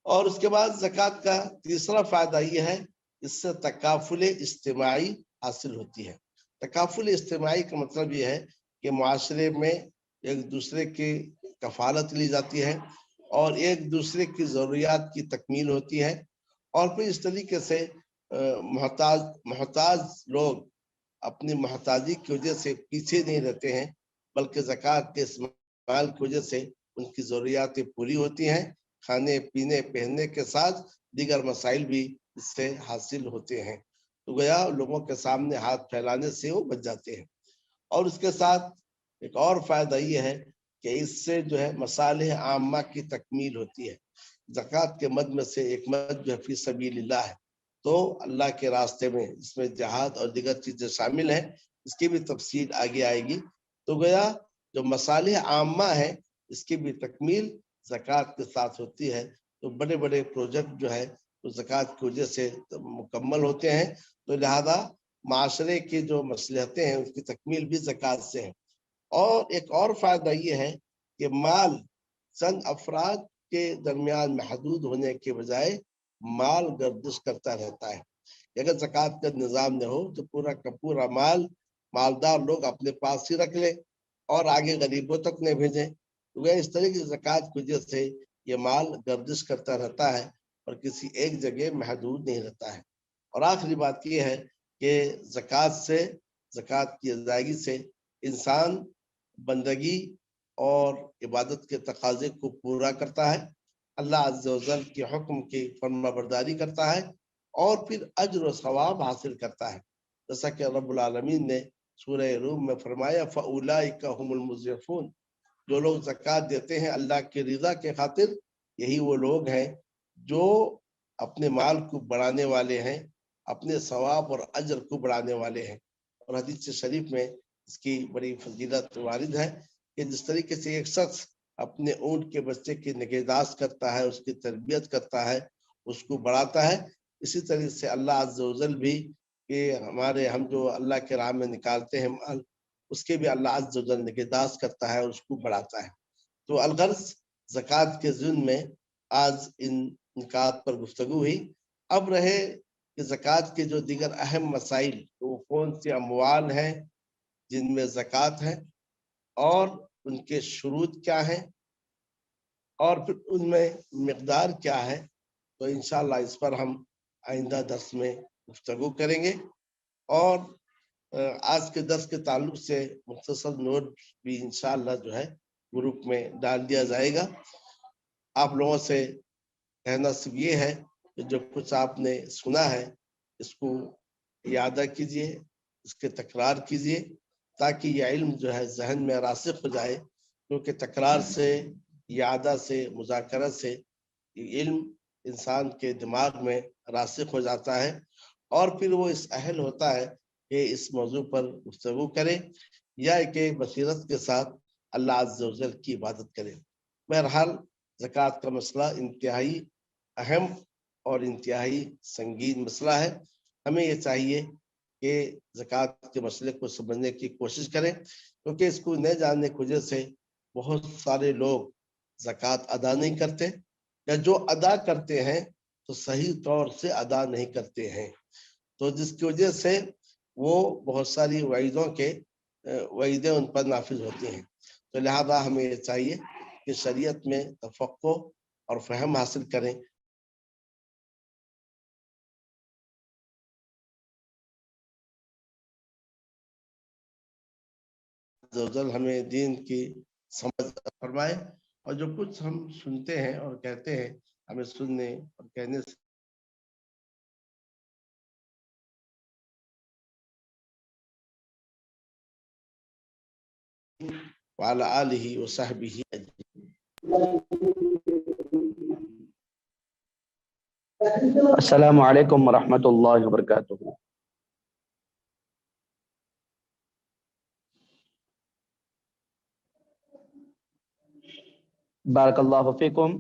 اور اس کے بعد زکوٰۃ کا تیسرا فائدہ یہ ہے، اس سے تکافل اجتماعی حاصل ہوتی ہے۔ تکافل اجتماعی کا مطلب یہ ہے کہ معاشرے میں ایک دوسرے کی کفالت لی جاتی ہے، اور ایک دوسرے کی ضروریات کی تکمیل ہوتی ہے، اور پھر اس طریقے سے محتاج لوگ اپنی محتاجی کی وجہ سے پیچھے نہیں رہتے ہیں، بلکہ زکوٰۃ کے استعمال کی وجہ سے ان کی ضروریات پوری ہوتی ہیں، کھانے پینے پہننے کے ساتھ دیگر مسائل بھی اس سے حاصل ہوتے ہیں۔ تو گویا لوگوں کے سامنے ہاتھ پھیلانے سے وہ بچ جاتے ہیں۔ اور اس کے ساتھ ایک اور فائدہ یہ ہے کہ اس سے جو ہے مصالح عامہ کی تکمیل ہوتی ہے۔ زکوٰۃ کے مد میں سے ایک مد جو ہے فی سبیل اللہ ہے، تو اللہ کے راستے میں اس میں جہاد اور دیگر چیزیں شامل ہیں، اس کی بھی تفصیل آگے آئے گی۔ تو گویا جو مصالح عامہ ہے اس کی بھی تکمیل زکوٰۃ کے ساتھ ہوتی ہے۔ تو بڑے بڑے پروجیکٹ جو ہے وہ زکوٰۃ کی وجہ سے مکمل ہوتے ہیں، تو لہذا معاشرے کی جو مصلحتیں ہیں اس کی تکمیل بھی زکوٰۃ سے ہے۔ اور ایک اور فائدہ یہ ہے کہ مال چند افراد کے درمیان محدود ہونے کے بجائے مال گردش کرتا رہتا ہے۔ اگر زکوٰۃ کا نظام نہ ہو تو پورا کا پورا مال مالدار لوگ اپنے پاس ہی رکھ لیں اور آگے غریبوں تک نہ بھیجیں، تو اس طرح کی زکوٰۃ کی وجہ سے یہ مال گردش کرتا رہتا ہے اور کسی ایک جگہ محدود نہیں رہتا ہے۔ اور آخری بات یہ ہے کہ زکوٰۃ کی ادائیگی سے انسان بندگی اور عبادت کے تقاضے کو پورا کرتا ہے، اللہ عز و جل کے حکم کی فرما برداری کرتا ہے، اور پھر اجر و ثواب حاصل کرتا ہے۔ جیسا کہ رب العالمین نے سورہ روم میں فرمایا فَأُولَئِكَ هُمُ الْمُضْعِفُونَ، جو لوگ زکوٰۃ دیتے ہیں اللہ کی رضا کے خاطر، یہی وہ لوگ ہیں جو اپنے مال کو بڑھانے والے ہیں، اپنے ثواب اور اجر کو بڑھانے والے ہیں۔ اور حدیث شریف میں اس کی بڑی فضیلت وارد ہے کہ جس طریقے سے ایک شخص اپنے اونٹ کے بچے کی نگہداشت کرتا ہے، اس کی تربیت کرتا ہے، اس کو بڑھاتا ہے، اسی طرح سے اللہ عز و جل بھی کہ ہم جو اللہ کے راہ میں نکالتے ہیں مال، اس کے بھی اللہ عز و جل نگہداشت کرتا ہے اور اس کو بڑھاتا ہے۔ تو الغرض زکوٰۃ کے ضمن میں آج ان نکات پر گفتگو ہوئی۔ اب رہے کہ زکوٰۃ کے جو دیگر اہم مسائل، وہ کون سے اموال ہیں جن میں زکوٰۃ ہے اور ان کے شروط کیا ہیں اور پھر ان میں مقدار کیا ہے، تو انشاءاللہ اس پر ہم آئندہ درس میں گفتگو کریں گے۔ اور آج کے درس کے تعلق سے مختصر نوٹ بھی انشاءاللہ جو ہے گروپ میں ڈال دیا جائے گا۔ آپ لوگوں سے کہنا صرف یہ ہے کہ جو کچھ آپ نے سنا ہے اس کو یاد کیجئے، اس کے تکرار کیجئے، تاکہ یہ علم جو ہے ذہن میں راسخ ہو جائے، کیونکہ تکرار سے، یادہ سے، مذاکرت سے یہ علم انسان کے دماغ میں راسخ ہو جاتا ہے اور پھر وہ اس اہل ہوتا ہے کہ اس موضوع پر گفتگو کرے یا کہ بصیرت کے ساتھ اللہ عز و جل کی عبادت کرے۔ بہرحال زکوٰۃ کا مسئلہ انتہائی اہم اور انتہائی سنگین مسئلہ ہے۔ ہمیں یہ چاہیے کہ زکوٰۃ کے مسئلے کو سمجھنے کی کوشش کریں، کیونکہ اس کو نہ جاننے کی وجہ سے بہت سارے لوگ زکوٰۃ ادا نہیں کرتے، یا جو ادا کرتے ہیں تو صحیح طور سے ادا نہیں کرتے ہیں، تو جس کی وجہ سے وہ بہت ساری وعیدیں ان پر نافذ ہوتی ہیں۔ تو لہذا ہمیں یہ چاہیے کہ شریعت میں تفقہ اور فہم حاصل کریں۔ ہمیں دین کی سمجھ فرمائے، اور جو کچھ ہم سنتے ہیں اور کہتے ہیں، ہمیں سننے اور کہنے سے وعلی آلہ وصحبہ السلام علیکم ورحمۃ اللہ وبرکاتہ۔ بارک اللہ فیکم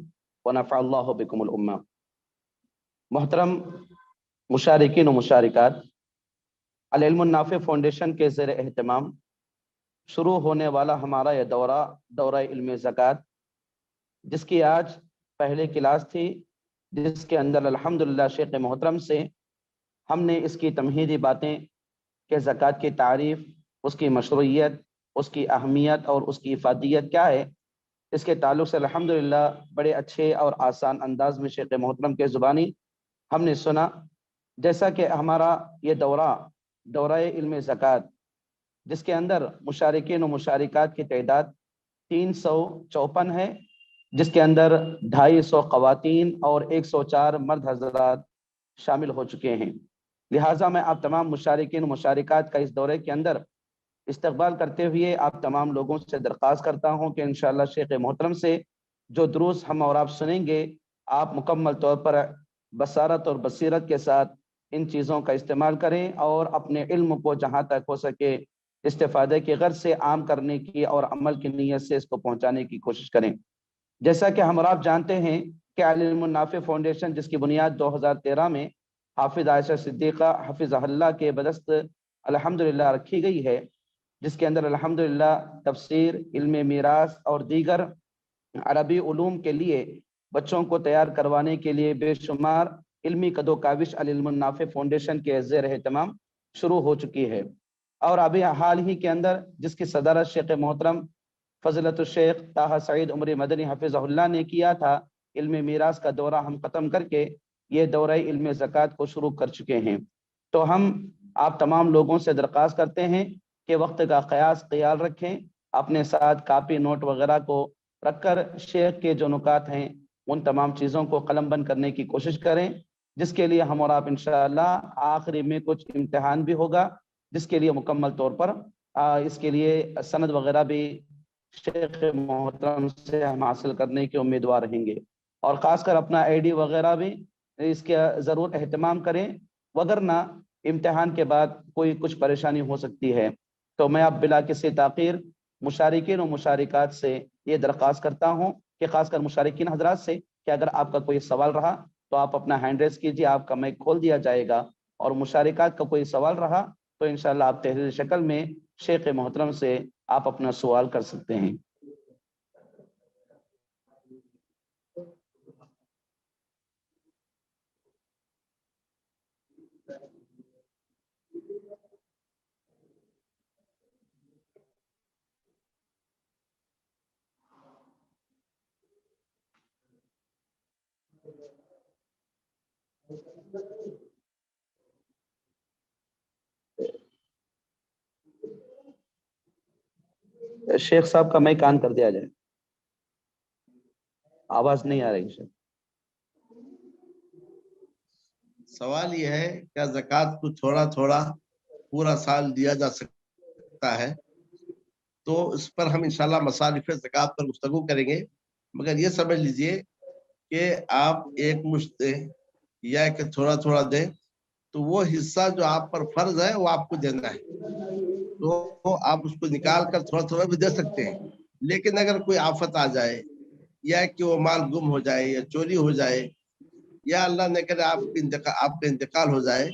ونفع اللہ بکم الامہ۔ محترم مشارکین و مشارکات، العلم النافع فاؤنڈیشن کے زیر اہتمام شروع ہونے والا ہمارا یہ دورہ علم زکوٰۃ، جس کی آج پہلے کلاس تھی، جس کے اندر الحمدللہ شیخ محترم سے ہم نے اس کی تمہیدی باتیں کہ زکوٰۃ کی تعریف، اس کی مشروعیت، اس کی اہمیت اور اس کی افادیت کیا ہے، اس کے تعلق سے الحمدللہ بڑے اچھے اور آسان انداز میں شیخ محترم کے زبانی ہم نے سنا۔ جیسا کہ ہمارا یہ دورہ علم زکوٰۃ، جس کے اندر مشارکین و مشارکات کی تعداد 354 ہے، جس کے اندر 250 خواتین اور 104 مرد حضرات شامل ہو چکے ہیں۔ لہٰذا میں آپ تمام مشارکین و مشارکات کا اس دورے کے اندر استقبال کرتے ہوئے آپ تمام لوگوں سے درخواست کرتا ہوں کہ انشاءاللہ شیخ محترم سے جو دروس ہم اور آپ سنیں گے، آپ مکمل طور پر بصارت اور بصیرت کے ساتھ ان چیزوں کا استعمال کریں اور اپنے علم کو جہاں تک ہو سکے استفادے کی غرض سے عام کرنے کی اور عمل کی نیت سے اس کو پہنچانے کی کوشش کریں۔ جیسا کہ ہم اور آپ جانتے ہیں کہ علم النافع فاؤنڈیشن، جس کی بنیاد 2013 میں حافظ عائشہ صدیقہ حفظہ اللہ کے بدست الحمدللہ رکھی گئی ہے، جس کے اندر الحمدللہ تفسیر، علم میراث اور دیگر عربی علوم کے لیے بچوں کو تیار کروانے کے لیے بے شمار علمی کد و کاوش العلم النافع فاؤنڈیشن کے زیر اہتمام شروع ہو چکی ہے۔ اور ابھی حال ہی کے اندر جس کی صدارت شیخ محترم فضلت الشیخ طاہر سعید عمری مدنی حفظہ اللہ نے کیا تھا، علم میراث کا دورہ ہم ختم کر کے یہ دورہ علم زکوٰۃ کو شروع کر چکے ہیں۔ تو ہم آپ تمام لوگوں سے درخواست کرتے ہیں کہ وقت کا خیال رکھیں، اپنے ساتھ کاپی نوٹ وغیرہ کو رکھ کر شیخ کے جو نکات ہیں ان تمام چیزوں کو قلم بند کرنے کی کوشش کریں۔ جس کے لیے ہم اور آپ انشاءاللہ آخری میں کچھ امتحان بھی ہوگا، جس کے لیے مکمل طور پر اس کے لیے سند وغیرہ بھی شیخ محترم سے ہم حاصل کرنے کے امیدوار رہیں گے، اور خاص کر اپنا آئی ڈی وغیرہ بھی اس کا ضرور اہتمام کریں، وگرنہ امتحان کے بعد کوئی کچھ پریشانی ہو سکتی ہے۔ تو میں اب بلا کسی تاخیر مشارکین و مشارکات سے یہ درخواست کرتا ہوں کہ خاص کر مشارکین حضرات سے کہ اگر آپ کا کوئی سوال رہا تو آپ اپنا ہینڈ ریز کیجیے، آپ کا مائک کھول دیا جائے گا، اور مشارکات کا کوئی سوال رہا تو انشاءاللہ آپ تحریری شکل میں شیخ محترم سے آپ اپنا سوال کر سکتے ہیں۔ شیخ صاحب کا مائک آن کر دیا جائے، آواز نہیں آ رہی شیخ۔ سوال یہ ہے کیا زکوٰۃ کو تھوڑا تھوڑا پورا سال دیا جا سکتا ہے؟ تو اس پر ہم انشاءاللہ مصارف زکوٰۃ پر گفتگو کریں گے، مگر یہ سمجھ لیجئے کہ آپ ایک مشت دیں یا کہ تھوڑا تھوڑا دیں تو وہ حصہ جو آپ پر فرض ہے وہ آپ کو دینا ہے، تو آپ اس کو نکال کر تھوڑا تھوڑا بھی دے سکتے ہیں، لیکن اگر کوئی آفت آ جائے یا کہ وہ مال گم ہو جائے یا چوری ہو جائے یا اللہ نے کرے آپ کا انتقال ہو جائے،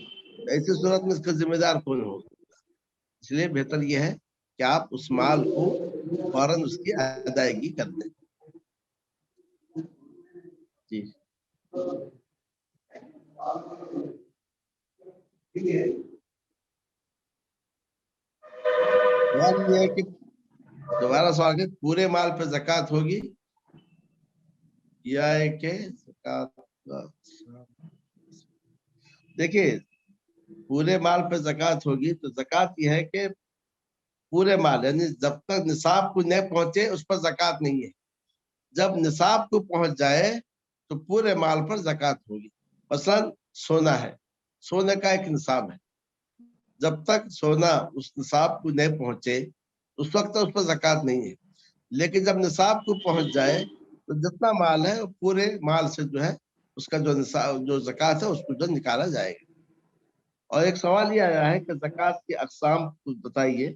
ایسی صورت میں اس کا ذمہ دار کون ہوگا؟ اس لیے بہتر یہ ہے کہ آپ اس مال کو فوراً اس کی ادائیگی کر دیں۔ جی سوال یہ ہے کہ دوبارہ سوال کہ پورے مال پہ زکوٰۃ ہوگی یا ہے کہ زکوٰۃ، دیکھیے پورے مال پہ زکوٰۃ ہوگی تو زکوٰۃ یہ ہے کہ پورے مال یعنی جب تک نصاب کو نہیں پہنچے اس پر زکوٰۃ نہیں ہے، جب نصاب کو پہنچ جائے تو پورے مال پر زکوٰۃ ہوگی۔ مثلا سونا ہے، سونے کا ایک نصاب ہے، جب تک سونا اس نصاب کو نہیں پہنچے اس وقت اس پر زکوٰۃ نہیں ہے، لیکن جب نصاب کو پہنچ جائے تو جتنا مال ہے پورے مال سے جو ہے اس کا جو نصاب جو زکوٰۃ ہے اس کو جو نکالا جائے گا۔ اور ایک سوال یہ آیا ہے کہ زکوٰۃ کی اقسام کو بتائیے۔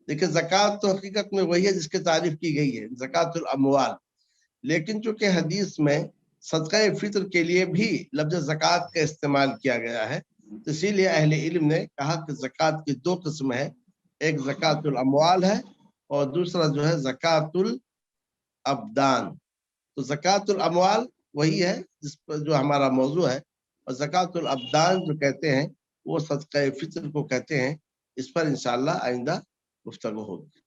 دیکھیں زکوٰۃ تو حقیقت میں وہی ہے جس کی تعریف کی گئی ہے، زکوٰۃ الاموال، لیکن چونکہ حدیث میں صدقہ فطر کے لیے بھی لفظ زکوٰۃ کا استعمال کیا گیا ہے، تو اسی لیے اہل علم نے کہا کہ زکوٰۃ کی دو قسم ہے، ایک زکوٰۃ الاموال ہے اور دوسرا جو ہے زکوٰۃ الابدان۔ تو زکوٰۃ الاموال وہی ہے جس پر جو ہمارا موضوع ہے، اور زکوٰۃ الابدان جو کہتے ہیں وہ صدقہ فطر کو کہتے ہیں۔ اس پر انشاءاللہ آئندہ گفتگو ہوگی۔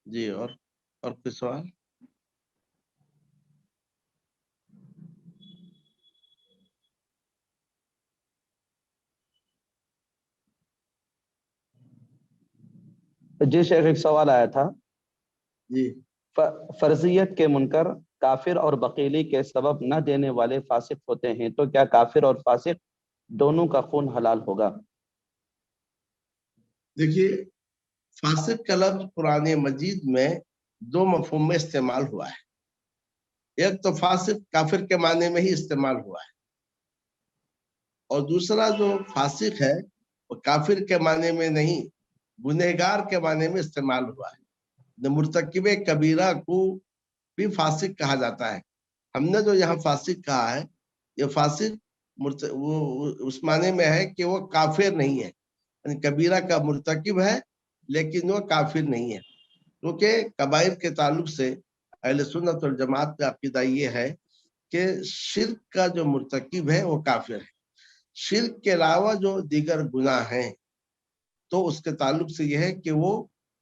جی اور کوئی سوال؟ جی شیخ ایک سوال آیا تھا، جی فرضیت کے منکر کافر اور بقیلی کے سبب نہ دینے والے فاسق ہوتے ہیں، تو کیا کافر اور فاسق دونوں کا خون حلال ہوگا؟ دیکھیے فاسق کا لفظ قرآن مجید میں دو مفہوم میں استعمال ہوا ہے، ایک تو فاسق کافر کے معنی میں ہی استعمال ہوا ہے، اور دوسرا جو فاسق ہے وہ کافر کے معنی میں نہیں گنہگار کے معنی میں استعمال ہوا ہے۔ مرتکب کبیرہ کو بھی فاسق کہا جاتا ہے۔ ہم نے جو یہاں فاسق کہا ہے یہ فاسق وہ اس معنی میں ہے کہ وہ کافر نہیں ہے، یعنی کبیرہ کا مرتکب ہے لیکن وہ کافر نہیں ہے، کیونکہ کبائر کے تعلق سے اہل سنت والجماعت کا عقیدہ یہ ہے کہ شرک کا جو مرتکب ہے وہ کافر ہے، شرک کے علاوہ جو دیگر گناہ ہیں تو اس کے تعلق سے یہ ہے کہ وہ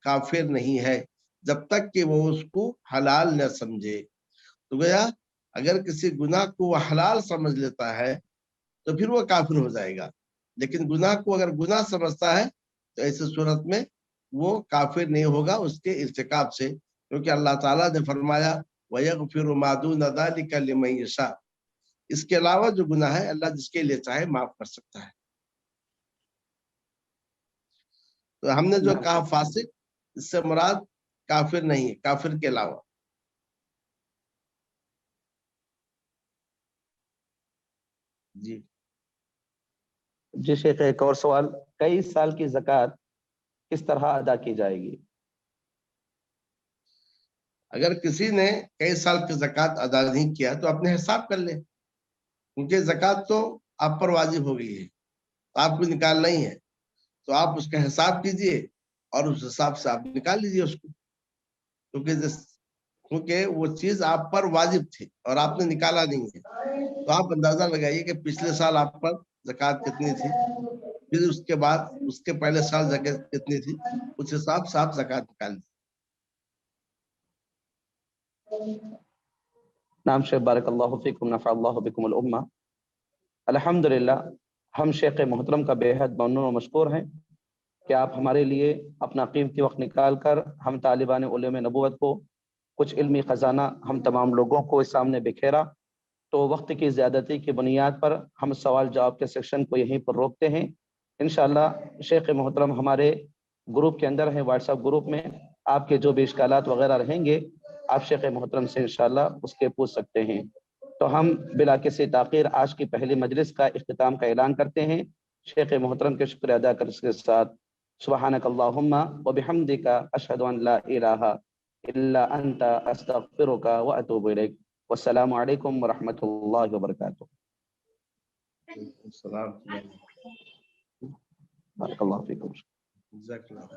کافر نہیں ہے جب تک کہ وہ اس کو حلال نہ سمجھے۔ تو گویا اگر کسی گناہ کو وہ حلال سمجھ لیتا ہے تو پھر وہ کافر ہو جائے گا، لیکن گناہ کو اگر گناہ سمجھتا ہے تو ایسی صورت میں وہ کافر نہیں ہوگا اس کے ارتکاب سے، کیونکہ اللہ تعالیٰ نے فرمایا وَيَغْفِرُ مَا دُونَ ذَلِكَ لِمَن يَشَاءُ، اس کے علاوہ جو گناہ ہے اللہ جس کے لیے چاہے معاف کر سکتا ہے. تو ہم نے جو کہا فاسق، اس سے مراد کافر نہیں ہے، کافر کے علاوہ. جی جی شیخ، ایک اور سوال، 23 سال کی زکوٰۃ کس طرح ادا کی جائے گی؟ اگر کسی نے کئی سال کی زکوٰۃ ادا نہیں کیا تو اپنے حساب کر لے، کیونکہ زکوٰۃ تو آپ پر واجب ہو گئی ہے، تو آپ کو نکالنا ہی ہے، تو آپ اس کا حساب کیجئے اور اس حساب سے آپ نکال لیجئے اس کو، کیونکہ وہ چیز آپ پر واجب تھی اور آپ نے نکالا نہیں ہے. تو آپ اندازہ لگائیے کہ پچھلے سال آپ پر زکوٰۃ کتنی تھی، پھر اس کے بعد اس کے پہلے سال زکوٰۃ کتنی تھی، اس حساب سے آپ زکوٰۃ نکال لیجیے. نام شیخ بارک اللہ فیکم نفع اللہ بکم الامہ. الحمدللہ، ہم شیخ محترم کا بے حد ممنون و مشکور ہیں کہ آپ ہمارے لیے اپنا قیمتی وقت نکال کر ہم طالبان علوم نبوت کو کچھ علمی خزانہ ہم تمام لوگوں کو اس سامنے بکھیرا. تو وقت کی زیادتی کی بنیاد پر ہم سوال جواب کے سیکشن کو یہیں پر روکتے ہیں. انشاءاللہ شیخ محترم ہمارے گروپ کے اندر ہیں، واٹس ایپ گروپ میں، آپ کے جو بھی اشکالات وغیرہ رہیں گے آپ شیخ محترم سے انشاءاللہ اس کے پوچھ سکتے ہیں. تو ہم بلا کسی تاخیر آج کی پہلی مجلس کا اختتام کا اعلان کرتے ہیں شیخ محترم کے شکریہ ادا کرنے کے ساتھ. سبحانک اللہم و بحمدک، اشہد ان لا الہ الا انت، استغفرک و اتوب الیک. والسلام علیکم ورحمۃ اللہ وبرکاتہ. السلام. بارک اللہ فیکم. جزاک اللہ.